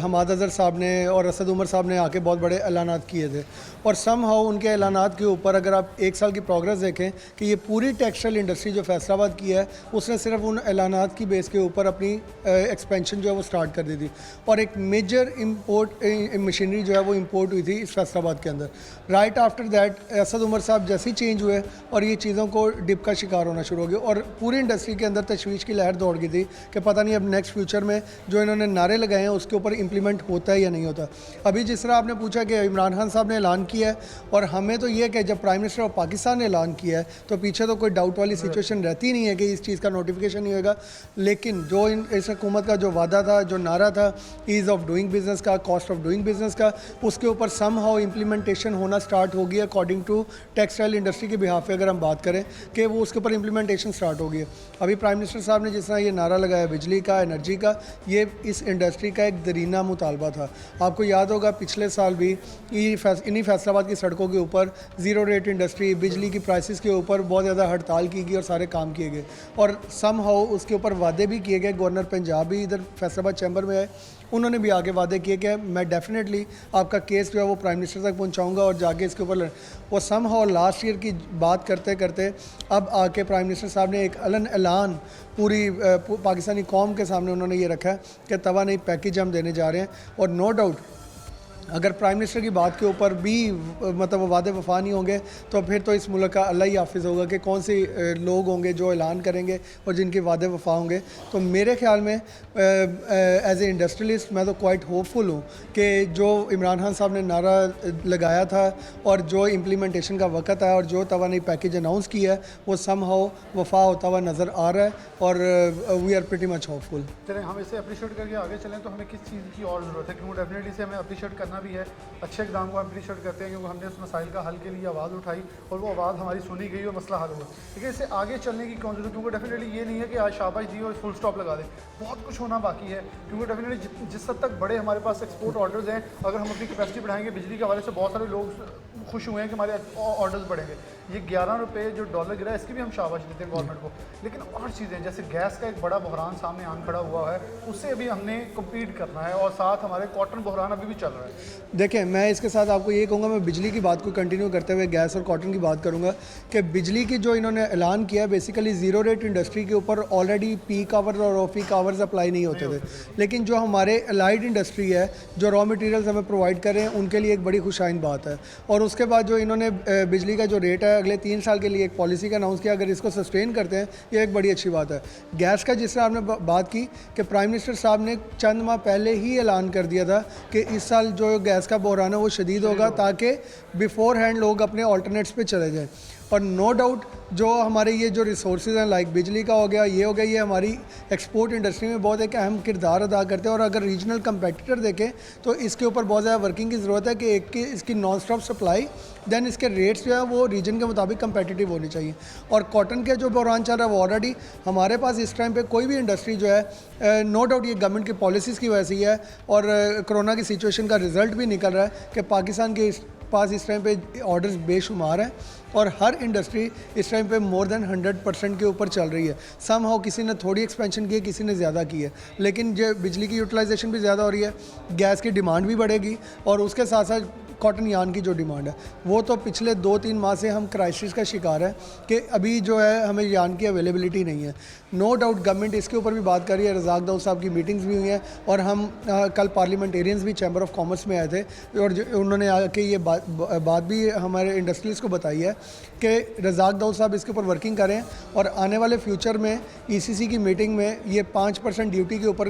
हमाद अज़हर साहब ने और असद उमर साहब ने आके बहुत बड़े ऐलानात किए थे और समहाउ उनके ऐलानात के ऊपर अगर आप एक साल की प्रोग्रेस देखें कि ये पूरी टेक्सटाइल इंडस्ट्री जो फैसलाबाद की है उसने सिर्फ उन ऐलानात की बेस के ऊपर अपनी एक्सपेंशन जो है वो स्टार्ट कर दी थी और एक मेजर इम्पोर्ट मशीनरी जो है वो इम्पोर्ट हुई थी इस फैसलाबाद के अंदर। Right after that Asad Umar साहब जैसे ही चेंज हुए और ये चीज़ों को डिप का शिकार होना शुरू हो गया और पूरी इंडस्ट्री के अंदर तशवीश की लहर दौड़ गई थी कि पता नहीं अब नेक्स्ट फ्यूचर में जो इन्होंने नारे लगाए हैं उसके ऊपर इम्प्लीमेंट होता है या नहीं होता। अभी जिस तरह आपने पूछा कि इमरान खान साहब ने ऐलान किया है और हमें तो ये कि जब प्राइम मिनिस्टर ऑफ पाकिस्तान ने ऐलान किया है तो पीछे तो कोई डाउट वाली सिचुएशन रहती नहीं है कि इस चीज़ का नोटिफिकेशन नहीं होगा। लेकिन जो इस हुकूमत का जो वादा था, जो नारा था ईज़ ऑफ डूइंग बिज़नेस का, कॉस्ट ऑफ डूइंग बिज़नेस का, उसके ऊपर समहाउ इम्प्लीमेंटेशन होना स्टार्ट हो गया अकॉर्डिंग टू टेक्सटाइल इंडस्ट्री के बिहाफ पे अगर हम बात करें कि वो उसके ऊपर इम्प्लीमेंटेशन स्टार्ट हो गई है। अभी प्राइम मिनिस्टर साहब ने जिस तरह ये नारा लगाया बिजली का, एनर्जी का, ये इस इंडस्ट्री का एक दरीना मुतालबा था। आपको याद होगा पिछले साल भी इन्हीं फैसलाबाद की सड़कों के ऊपर ज़ीरो रेट इंडस्ट्री, बिजली की प्राइसेस के ऊपर बहुत ज़्यादा हड़ताल की गई और सारे काम किए गए और समहाउ उसके ऊपर वादे भी किए गए। गवर्नर पंजाब भी इधर फैसलाबाद चैम्बर में आए, उन्होंने भी आगे वादे किए कि मैं डेफिनेटली आपका केस जो है वो प्राइम मिनिस्टर तक पहुंचाऊंगा और जाके इसके ऊपर वो समहाउ लास्ट ईयर की बात करते करते अब आके प्राइम मिनिस्टर साहब ने एक ऐलान पूरी पाकिस्तानी कौम के सामने उन्होंने ये रखा है कि तवानाई पैकेज हम देने जा रहे हैं और नो डाउट अगर प्राइम मिनिस्टर की बात के ऊपर भी मतलब वो वादे वफा नहीं होंगे तो फिर तो इस मुल्क का अल्लाह ही हाफिज़ होगा कि कौन से लोग होंगे जो ऐलान करेंगे और जिनके वादे वफा होंगे। तो मेरे ख्याल में एज ए इंडस्ट्रियलिस्ट मैं तो क्वाइट होपफुल हूँ कि जो इमरान खान साहब ने नारा लगाया था और जो इम्प्लीमेंटेशन का वक़्त है और जो तवानाई पैकेज अनाउंस किया है वो समहाउ वफा होता हुआ नज़र आ रहा है और we are pretty much hopeful. चलें हम इसे अप्रिशिएट करके आगे चलें तो हमें किस चीज़ की और ज़रूरत है, क्योंकि डेफिनेटली इसे हमें अप्रिशिएट करना भी है। अच्छे इकदाम को हम अप्रिशिएट करते हैं क्योंकि हमने उस मसाइल का हल के लिए आवाज़ उठाई और वो आवाज़ हमारी सुनी गई और मसला हल हुआ। लेकिन इससे आगे चलने की कौन ज़रूरत, क्योंकि डेफिनेटली ये नहीं है कि आज शाबाश दी और फुल स्टॉप लगा दें, बहुत कुछ होना बाकी है। क्योंकि डेफिनेटली जिस हद तक बड़े हमारे पास एक्सपोर्ट ऑर्डर्स हैं, अगर हम अपनी कैपेसिटी बढ़ाएंगे बिजली के हवाले से बहुत सारे लोग खुश हुए हैं कि हमारे ऑर्डर्स बढ़ेंगे। ये 11 रुपये जो डॉलर गिरा है इसकी भी हम शाबाश देते हैं गवर्नमेंट को। लेकिन और चीज़ें जैसे गैस का एक बड़ा बहरान सामने आन खड़ा हुआ है, उससे अभी हमने कम्पीट करना है और साथ हमारे कॉटन बहरान अभी भी चल रहा है। देखें मैं इसके साथ आपको ये कहूँगा, मैं बिजली की बात को कंटिन्यू करते हुए गैस और कॉटन की बात करूँगा कि बिजली की जो इन्होंने ऐलान किया बेसिकली ज़ीरो रेट इंडस्ट्री के ऊपर ऑलरेडी पीक आवर्स और ऑफ पीक आवर्स अप्लाई नहीं होते थे। लेकिन जो हमारे अलाइड इंडस्ट्री है जो रॉ मटेरियल्स हमें प्रोवाइड कर रहे हैं उनके लिए एक बड़ी खुशाइन बात है। और उसके बाद जो इन्होंने बिजली का जो रेट है अगले 3 साल के लिए एक पॉलिसी का अनाउंस किया, अगर इसको सस्टेन करते हैं ये एक बड़ी अच्छी बात है। गैस का जिस तरह आपने बात की कि प्राइम मिनिस्टर साहब ने चंद माह पहले ही ऐलान कर दिया था कि इस साल जो गैस का बहरान है वो शदीद होगा ताकि बिफोर हैंड लोग अपने ऑल्टरनेट्स पे चले जाएं। और नो डाउट जो हमारे ये जो रिसोर्सेज हैं लाइक बिजली का हो गया, ये हो गया, ये हमारी एक्सपोर्ट इंडस्ट्री में बहुत एक अहम किरदार अदा करते हैं। और अगर रीजनल कंपेटिटर देखें तो इसके ऊपर बहुत ज़्यादा वर्किंग की ज़रूरत है कि एक की इसकी नॉन स्टॉप सप्लाई, दैन इसके रेट्स जो है वो रीजन के मुताबिक कंपेटिटिव होनी चाहिए। और कॉटन के जो बहरान चल रहा है वो ऑलरेडी हमारे पास इस टाइम पे कोई भी इंडस्ट्री जो है नो डाउट ये गवर्नमेंट की पॉलिसीज़ की वजह से ही है और कोरोना की सिचुएशन का रिज़ल्ट भी निकल रहा है कि पाकिस्तान के पास इस टाइम पे ऑर्डर्स बेशुमार हैं और हर इंडस्ट्री इस टाइम पे मोर देन 100% के ऊपर चल रही है। समहाउ किसी ने थोड़ी एक्सपेंशन की है, किसी ने ज़्यादा की है, लेकिन जो बिजली की यूटिलाइजेशन भी ज़्यादा हो रही है, गैस की डिमांड भी बढ़ेगी और उसके साथ साथ कॉटन यान की जो डिमांड है वो तो पिछले 2-3 माह से हम क्राइसिस का शिकार है कि अभी जो है हमें यान की अवेलेबिलिटी नहीं है। नो डाउट गवर्नमेंट इसके ऊपर भी बात कर रही है, रज़ाक दाऊद साहब की मीटिंग्स भी हुई हैं और हम कल पार्लियामेंटेरियंस भी चैम्बर ऑफ कॉमर्स में आए थे और उन्होंने आके ये बात भी हमारे इंडस्ट्रीज को बताई है कि रज़ाक दाऊद साहब इसके ऊपर वर्किंग करें और आने वाले फ्यूचर में ECC की मीटिंग में ये 5% ड्यूटी के ऊपर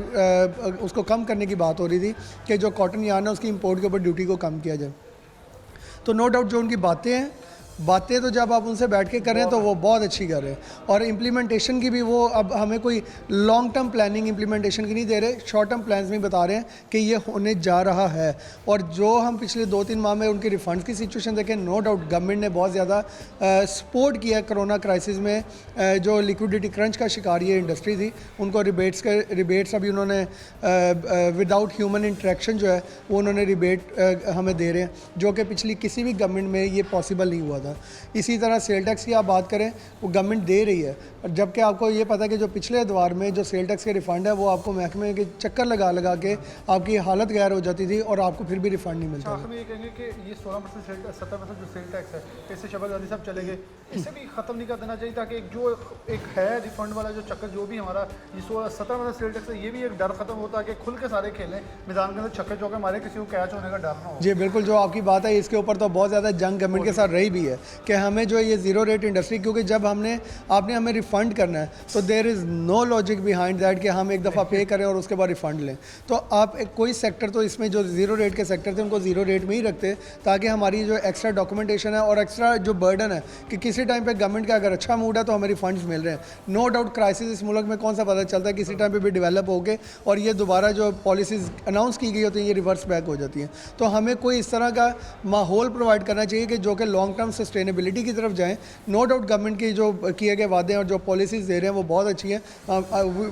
उसको कम करने की बात हो रही थी कि जो कॉटन यान है उसकी इंपोर्ट के ऊपर ड्यूटी को कम किया जाए। तो नो डाउट जो उनकी बातें तो जब आप उनसे बैठ के करें तो वो बहुत अच्छी कर रहे हैं और इम्प्लीमेंटेशन की भी वो अब हमें कोई लॉन्ग टर्म प्लानिंग इम्प्लीमेंटेशन की नहीं दे रहे, शॉर्ट टर्म प्लान्स में बता रहे हैं कि ये होने जा रहा है। और जो हम पिछले 2-3 माह में उनके रिफंड्स की सिचुएशन देखें, नो डाउट गवर्नमेंट ने बहुत ज़्यादा सपोर्ट किया कोरोना क्राइसिस में। जो लिक्विडिटी क्रंच का शिकार ये इंडस्ट्री थी उनको रिबेट्स अभी उन्होंने विदाउट ह्यूमन इंटरेक्शन जो है वो उन्होंने रिबेट हमें दे रहे हैं, जो कि पिछली किसी भी गवर्नमेंट में ये पॉसिबल नहीं हुआ था। होता है। इसी तरह सेल टैक्स की आप बात करें, वो गवर्नमेंट दे रही है, और जबकि आपको ये पता है कि जो पिछले एतवार में जो सेल टैक्स के रिफ़ंड है वो आपको महकमे के चक्कर लगा लगा के आपकी हालत गैर हो जाती थी और आपको फिर भी रिफ़ंड नहीं मिलता था। आखिर में ये कहेंगे कि ये 16% 17% जो सेल टैक्स है, इससे शहबाज गाजी साहब चले गए, इसे भी ख़त्म नहीं कर देना चाहिए, ताकि एक है रिफंड वाला जो चक्कर, जो भी हमारा ये 17% सेल टैक्स है, ये भी एक डर खत्म होता है कि खुल के सारे खेलें मैदान के अंदर, छक्के चौके मारे, किसी को कैच होने का डर ना हो। जी बिल्कुल, जो आपकी बात है इसके ऊपर तो बहुत ज़्यादा जंग गवर्नमेंट के साथ रही भी है कि हमें जो ये ज़ीरो रेट इंडस्ट्री, क्योंकि जब आपने हमें रिफ़ंड करना है तो there is no logic behind that कि हम एक दफ़ा पे करें और उसके बाद रिफ़ंड लें। तो आप कोई सेक्टर तो इसमें जो ज़ीरो रेट के सेक्टर थे उनको ज़ीरो रेट में ही रखते, ताकि हमारी जो एक्स्ट्रा डॉक्यूमेंटेशन है और एक्स्ट्रा जो बर्डन है कि किसी टाइम पे गवर्नमेंट का अगर अच्छा मूड है तो हमें रिफंड्स मिल रहे हैं। नो डाउट क्राइसिस इस मुल्क में कौन सा पता चलता है, किसी टाइम पे भी डेवलप हो गए और ये दोबारा जो पॉलिसीज़ अनाउंस की गई होती हैं ये रिवर्स बैक हो जाती हैं। तो हमें कोई इस तरह का माहौल प्रोवाइड करना चाहिए कि जो कि लॉन्ग टर्म सस्टेनेबिलिटी की तरफ जाएँ। नो डाउट गवर्नमेंट की जो किए गए वादे और जो पॉलिसीज़ दे रहे हैं वो बहुत अच्छी हैं,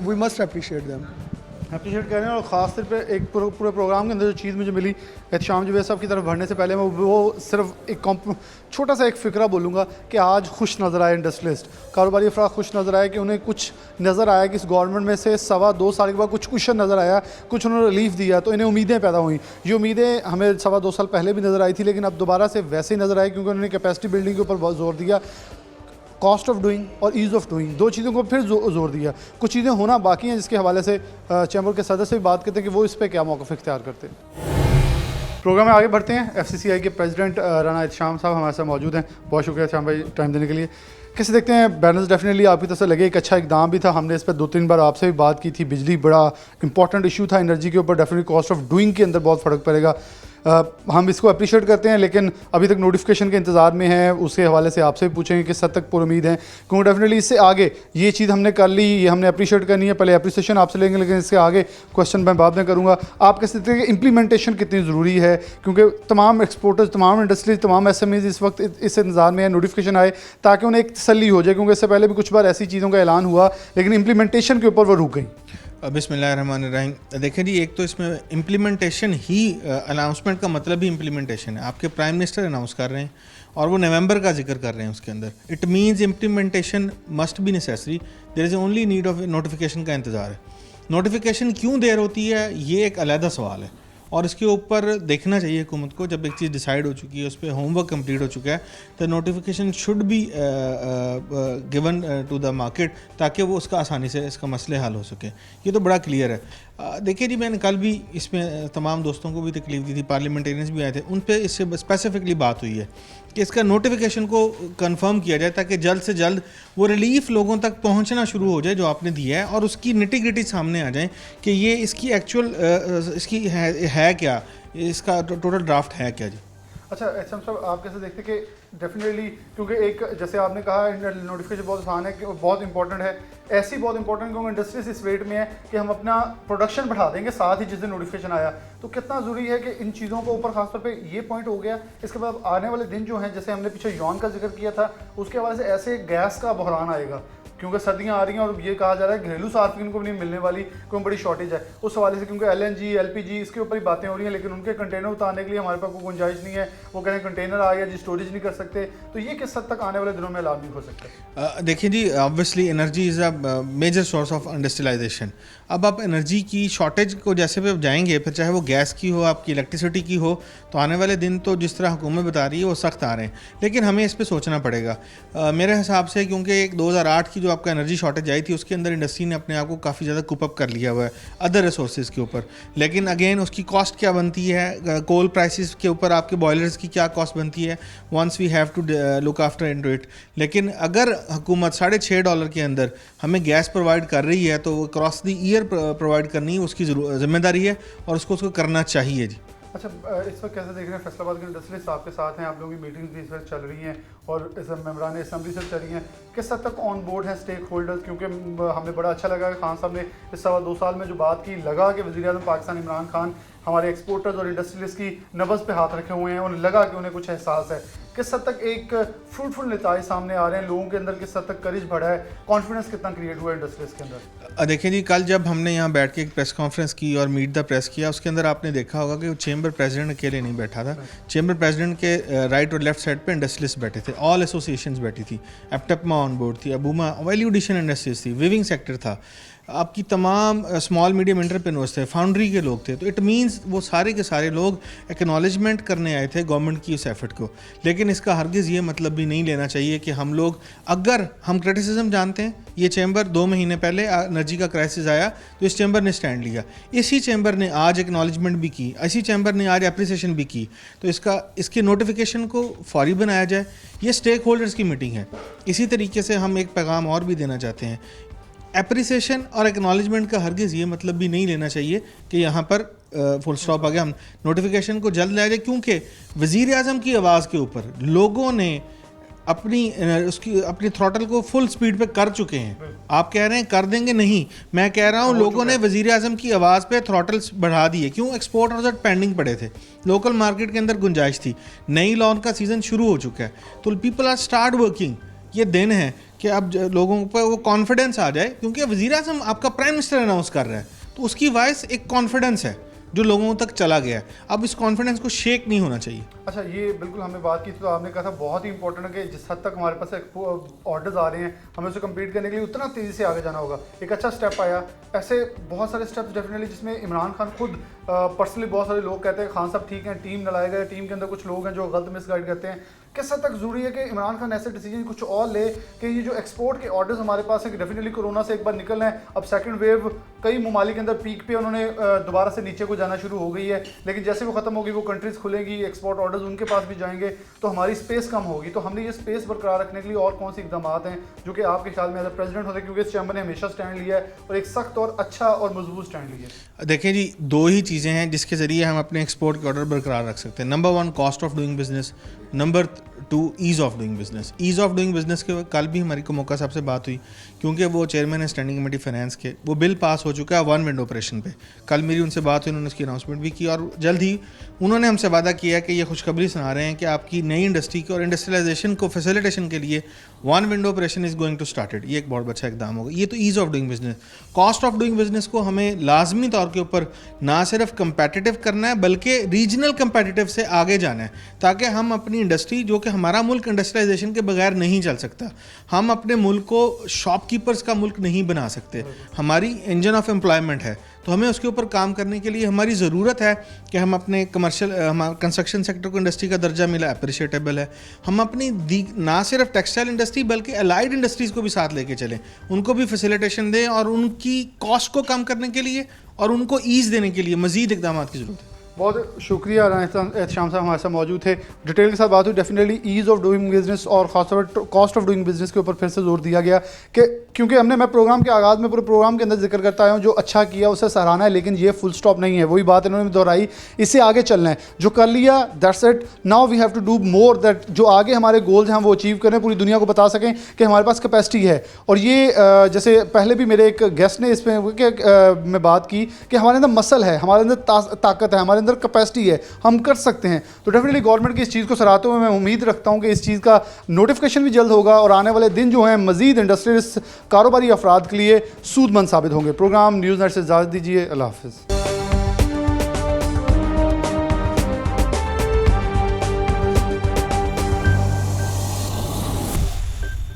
we must appreciate them. Appreciate कर रहे हैं। और ख़ास तौर पे एक पूरे प्रोग्राम के अंदर जो चीज़ मुझे मिली एहतशाम जुबैर साहब की तरफ बढ़ने से पहले, मैं वो सिर्फ एक छोटा सा एक फ़िक्रा बोलूँगा कि आज खुश नज़र आए इंडस्ट्रियलिस्ट, कारोबारी अफराद खुश नज़र आए कि उन्हें कुछ नज़र आया कि इस गवर्नमेंट में से 2.25 साल के बाद कुछ क्वेश्चन नज़र आया, कुछ उन्होंने रिलीफ दिया, तो इन्हें उम्मीदें पैदा हुई। ये उम्मीदें हमें 2.25 साल पहले भी नज़र आई थी, लेकिन अब दोबारा से वैसे ही नज़र आई, क्योंकि उन्होंने कैपेसिटी बिल्डिंग के ऊपर बहुत जोर दिया, कॉस्ट ऑफ डूइंग और ईज़ ऑफ डूइंग, दो चीज़ों को फिर जोर दिया। कुछ चीज़ें होना बाकी हैं जिसके हवाले से चैम्बर के सदस्य से भी बात करते हैं कि वो इस पर क्या मौक़िफ़ इख्तियार करते हैं। प्रोग्राम में आगे बढ़ते हैं। FCCI के प्रेसिडेंट राना एहतशाम साहब हमारे साथ मौजूद हैं। बहुत शुक्रिया एहतशाम भाई टाइम देने के लिए। कैसे देखते हैं बैलेंस? डेफिनेटली आपकी तरफ से लगे एक अच्छा इकदाम भी था, हमने इस पर 2-3 बार आपसे भी बात की थी। बिजली बड़ा इंपॉर्टेंट इशू था, एनर्जी के ऊपर डेफिनेटली कॉस्ट ऑफ डूइंग के अंदर बहुत फ़र्क पड़ेगा। हम इसको अप्रिशिएट करते हैं, लेकिन अभी तक नोटिफिकेशन के इंतज़ार में है, उसके हवाले से आपसे भी पूछेंगे किस हद तक पूरी उम्मीद है, क्योंकि डेफिनेटली इससे आगे ये चीज़ हमने कर ली, ये हमने अप्रिशिएट करनी है, पहले अप्रिसिएशन आपसे लेंगे, लेकिन इसके आगे क्वेश्चन मैं बाद में करूँगा। आप कैसे देखते हैं कि इम्प्लीमेंटेशन कितनी ज़रूरी है, क्योंकि तमाम एक्सपोर्टर्स, तमाम इंडस्ट्रीज, तमाम SMEs इस वक्त इस इंतज़ार में है नोटिफिकेशन आए, ताकि उन्हें एक तसल्ली हो जाए, क्योंकि इससे पहले भी कुछ बार ऐसी चीज़ों का ऐलान हुआ लेकिन इम्प्लीमेंटेशन के ऊपर वो रुक गई। बिस्मिल्लाहिर्रहमानिर्रहीम। देखिए जी, एक तो इसमें इम्प्लीमेंटेशन ही, अनाउंसमेंट का मतलब ही इम्प्लीमेंटेशन है। आपके प्राइम मिनिस्टर अनाउंस कर रहे हैं और वो नवंबर का जिक्र कर रहे हैं उसके अंदर। It means implementation must be necessary, there is only need of notification का इंतज़ार है। नोटिफिकेशन क्यों देर होती है ये एक अलहदा सवाल है, और इसके ऊपर देखना चाहिए हुकूमत को। जब एक चीज़ डिसाइड हो चुकी है, उस पर होमवर्क कंप्लीट हो चुका है, तो notification should be given to the market, ताकि वो उसका आसानी से इसका मसले हल हो सके। ये तो बड़ा क्लियर है। देखिए जी, मैंने कल भी इसमें तमाम दोस्तों को भी तकलीफ दी थी, पार्लियामेंटेरियंस भी आए थे, उन पे इससे स्पेसिफिकली बात हुई है कि इसका नोटिफिकेशन को कंफर्म किया जाए, ताकि जल्द से जल्द वो रिलीफ लोगों तक पहुंचना शुरू हो जाए जो आपने दिया है, और उसकी निटी-ग्रिटी सामने आ जाए कि ये इसकी एक्चुअल इसकी है क्या, इसका टोटल ड्राफ्ट है क्या जी। अच्छा एहतशाम साहब, आप कैसे देखते हैं कि डेफिनेटली, क्योंकि एक जैसे आपने कहा नोटिफिकेशन बहुत आसान है, कि बहुत इंपॉर्टेंट है, ऐसी बहुत इंपॉर्टेंट क्योंकि इंडस्ट्रीज इस रेट में है कि हम अपना प्रोडक्शन बढ़ा देंगे साथ ही जिस दिन नोटिफिकेशन आया, तो कितना ज़रूरी है कि इन चीज़ों को ऊपर खासतौर पे ये पॉइंट हो गया। इसके बाद आने वाले दिन जो हैं, जैसे हमने पीछे यौन का जिक्र किया था, उसके हवाले से ऐसे गैस का बहरान आएगा, क्योंकि सर्दियाँ आ रही हैं और ये कहा जा रहा है घरेलू सार्फिन को भी नहीं मिलने वाली, क्योंकि बड़ी शॉर्टेज है उस हवाले से, क्योंकि LNG LPG इसके ऊपर ही बातें हो रही हैं, लेकिन उनके कंटेनर उतारने के लिए हमारे पास कोई गुंजाइश नहीं है। वो कह रहे हैं कंटेनर आ गया जी, स्टोरेज नहीं कर सकते, तो ये किस हद तक आने वाले दिनों में लाभ हो सकता है? देखिए जी, obviously energy is a major source of industrialisation. अब आप एनर्जी की शॉर्टेज को जैसे भी जाएंगे, फिर चाहे वो गैस की हो, आपकी इलेक्ट्रिसिटी की हो, तो आने वाले दिन तो जिस तरह हुकूमत बता रही है वो सख्त आ रहे हैं, लेकिन हमें इस पर सोचना पड़ेगा मेरे हिसाब से, क्योंकि एक 2008 की जो आपका एनर्जी शॉर्टेज आई थी, उसके अंदर इंडस्ट्री ने अपने आप को काफ़ी ज़्यादा कुप अप कर लिया हुआ है अदर रिसोर्सेज के ऊपर। लेकिन अगेन उसकी कॉस्ट क्या बनती है, कोल प्राइसेस के ऊपर आपके बॉयलर्स की क्या कॉस्ट बनती है, once we have to look after into it. लेकिन अगर हुकूमत $6.5 के अंदर हमें गैस प्रोवाइड कर रही है, तो वो क्रॉस द ईयर प्रोवाइड करनी उसकी जिम्मेदारी है, और उसको करना चाहिए जी। अच्छा, इस वक्त कैसे देख रहे हैं फैसलाबाद के इंडस्ट्रियलिस्ट आपके साथ हैं, आप लोगों की मीटिंग्स भी इस वक्त चल रही हैं और इस मेम्बरान असम्बली से चल रही हैं, किस हद तक ऑन बोर्ड हैं स्टेक होल्डर्स? क्योंकि हमें बड़ा अच्छा लगा कि खान साहब ने इस 2.25 साल में जो बात की, लगा कि वज़ीर-ए-आज़म पाकिस्तान इमरान खान हमारे एक्सपोर्टर्स और इंडस्ट्रियलिस्ट की नब्ज़ पे हाथ रखे हुए हैं, उन्हें लगा कि उन्हें कुछ एहसास है। किस हद तक एक फ्रूटफुल नतीजे सामने आ रहे हैं, लोगों के अंदर किस हद तक करेज बढ़ा है, कॉन्फिडेंस कितना क्रिएट हुआ है इंडस्ट्रीज के अंदर? देखिए जी, कल जब हमने यहाँ बैठ के एक प्रेस कॉन्फ्रेंस की और मीट द प्रेस किया, उसके अंदर आपने देखा होगा कि चेंबर प्रेसिडेंट अकेले नहीं बैठा था। चेंबर प्रेसिडेंट के राइट और लेफ्ट साइड पे इंडस्ट्रियलिस्ट बैठे थे, ऑल एसोसिएशंस बैठी थी, एप्टपमा ऑन बोर्ड थी, अबूमा वैल्यू एडिशन इंडस्ट्रीज थी, विविंग सेक्टर था, आपकी तमाम स्मॉल मीडियम एंटरप्रेन्योर्स थे, फाउंड्री के लोग थे। तो इट मींस वो सारे के सारे लोग एक्नॉलेजमेंट करने आए थे गवर्नमेंट की उस एफर्ट को। लेकिन इसका हरगिज़ ये मतलब भी नहीं लेना चाहिए कि हम लोग, अगर हम क्रिटिसिज्म जानते हैं, ये चैम्बर 2 महीने पहले एनर्जी का क्राइसिस आया तो इस चैम्बर ने स्टैंड लिया, इसी चैम्बर ने आज एक्नॉलेजमेंट भी की, इसी चैम्बर ने आज एप्रिसिएशन भी की। तो इसके नोटिफिकेशन को फौरी बनाया जाए। ये स्टेक होल्डर्स की मीटिंग है। इसी तरीके से हम एक पैगाम और भी देना चाहते हैं, एप्रिसिएशन और एक्नॉलेजमेंट का हरगिज़ ये मतलब भी नहीं लेना चाहिए कि यहाँ पर फुल स्टॉप आ गया, हम नोटिफिकेशन को जल्द लाया जाए, क्योंकि वज़ीर आज़म की आवाज़ के ऊपर लोगों ने अपनी थ्रॉटल को फुल स्पीड पे कर चुके हैं। आप कह रहे हैं कर देंगे, नहीं, मैं कह रहा हूँ लोगों ने वज़ीर आज़म की आवाज़ पे थ्रॉटल्स बढ़ा दिए। क्यों? एक्सपोर्ट ऑर्डर पेंडिंग पड़े थे, लोकल मार्केट के अंदर गुंजाइश थी, नई लॉन का सीज़न शुरू हो चुका है, तो पीपल आर स्टार्ट वर्किंग। ये दिन है कि अब लोगों पर वो कॉन्फिडेंस आ जाए, क्योंकि वज़ीर आज़म आपका प्राइम मिनिस्टर अनाउंस कर रहा है, तो उसकी वॉइस एक कॉन्फिडेंस है जो लोगों तक चला गया है। अब इस कॉन्फिडेंस को शेक नहीं होना चाहिए। अच्छा, ये बिल्कुल हमने बात की थी, तो आपने कहा था बहुत ही इंपॉर्टेंट है कि जिस हद तक हमारे पास ऑर्डर्स आ रहे हैं, हमें उसे कंप्लीट करने के लिए उतना तेज़ी से आगे जाना होगा। एक अच्छा स्टेप आया, ऐसे बहुत सारे स्टेप्स डेफिनेटली जिसमें इमरान खान खुद पर्सनली, बहुत सारे लोग कहते हैं खान साहब ठीक हैं, टीम न लाए गए, टीम के अंदर कुछ लोग हैं जो गलत मिसगाइड करते हैं। किस हद तक ज़रूरी है कि इमरान खान ऐसे डिसीजन कुछ और ले कि ये जो एक्सपोर्ट के ऑर्डर्स हमारे पास है, कि डेफिनेटली कोरोना से एक बार निकलना है, अब सेकंड वेव कई ममालिक के अंदर पीक पे उन्होंने दोबारा से नीचे को जाना शुरू हो गई है, लेकिन जैसे वो ख़त्म होगी, वो कंट्रीज़ खुलेंगी, एक्सपोर्ट ऑर्डर्स उनके पास भी जाएंगे, तो हमारी स्पेस कम होगी। तो हमने ये स्पेस बरकरार रखने के लिए और कौन से इकदाम हैं जो कि आपके ख्याल में एज अ प्रेसिडेंट होते हैं, क्योंकि इस चैम्बर ने हमेशा स्टैंड लिया है और एक सख्त और अच्छा और मजबूत स्टैंड लिया है? देखिए जी, 2 ही चीज़ें हैं जिसके ज़रिए हम अपने एक्सपोर्ट के ऑर्डर बरकरार रख सकते हैं। Number 1 cost of doing business, number 2 ease of doing business. Ease of doing business के कल भी हमारी को मौका साहब से बात हुई, क्योंकि वो चेयरमैन है स्टैंडिंग कमेटी फाइनेंस के, वो बिल पास हो चुका है 1 विंडो ऑपरेशन पे। कल मेरी उनसे बात हुई, उन्होंने उसकी अनाउंसमेंट भी की और जल्द ही उन्होंने हमसे वादा किया कि ये खुशखबरी सुना रहे हैं कि आपकी नई इंडस्ट्री की और इंडस्ट्रियलाइजेशन को फैसिलिटेशन के लिए 1 window operation is going to started. ये एक बहुत अच्छा इकदाम होगा। ये तो ease of doing business. Cost of doing business को हमें लाजमी तौर के ऊपर ना सिर्फ कंपेटिटिव करना है, बल्कि रीजनल कंपेटिटिव से आगे जाना है, ताकि हम अपनी इंडस्ट्री, जो कि हमारा मुल्क इंडस्ट्रियलाइजेशन के बगैर नहीं चल सकता, हम अपने मुल्क को शॉपकीपर्स का मुल्क नहीं बना सकते। हमारी इंजन ऑफ एम्प्लॉयमेंट है, तो हमें उसके ऊपर काम करने के लिए हमारी ज़रूरत है कि हम अपने कंस्ट्रक्शन सेक्टर को इंडस्ट्री का दर्जा मिला, अप्रिशिएटेबल है। हम अपनी ना सिर्फ टेक्सटाइल इंडस्ट्री बल्कि अलाइड इंडस्ट्रीज़ को भी साथ लेके चलें, उनको भी फैसिलिटेशन दें और उनकी कॉस्ट को कम करने के लिए और उनको ईज़ देने के लिए मज़ीद इकदाम की ज़रूरत है। बहुत शुक्रिया एहतशाम साहब हमारे साथ मौजूद थे, डिटेल के साथ बात हुई। Definitely ease of doing business और खासतौर पर कॉस्ट ऑफ डूइंग बिजनेस के ऊपर फिर से जोर दिया गया कि क्योंकि मैं प्रोग्राम के आगाज़ में पूरे प्रोग्राम के अंदर जिक्र करता आया हूँ, जो अच्छा किया उसे सराहना है, लेकिन ये फुल स्टॉप नहीं है। वही बात इन्होंने दोहराई, इससे आगे चलना है, जो कर लिया that's it, now we have to do more, that जो आगे हमारे गोल्स हैं वो अचीव करें, पूरी दुनिया को बता सकें कि हमारे पास कैपेसिटी है। और ये जैसे पहले भी मेरे एक गेस्ट ने इसमें में बात की कि हमारे अंदर मसल है, हमारे अंदर ताकत है, हमारे अंदर कैपेसिटी है, हम कर सकते हैं। तो डेफिनेटली गवर्नमेंट की इस चीज़ को सराहते हुए मैं उम्मीद रखता हूँ कि इस चीज़ का नोटिफिकेशन भी जल्द होगा और आने वाले दिन जो हैं मज़ीद इंडस्ट्रियलिस्ट कारोबारी अफराद के लिए सूदमंद साबित होंगे। प्रोग्राम न्यूज़ नेट से इजाज़त दीजिए। अल्लाह हाफ़िज़।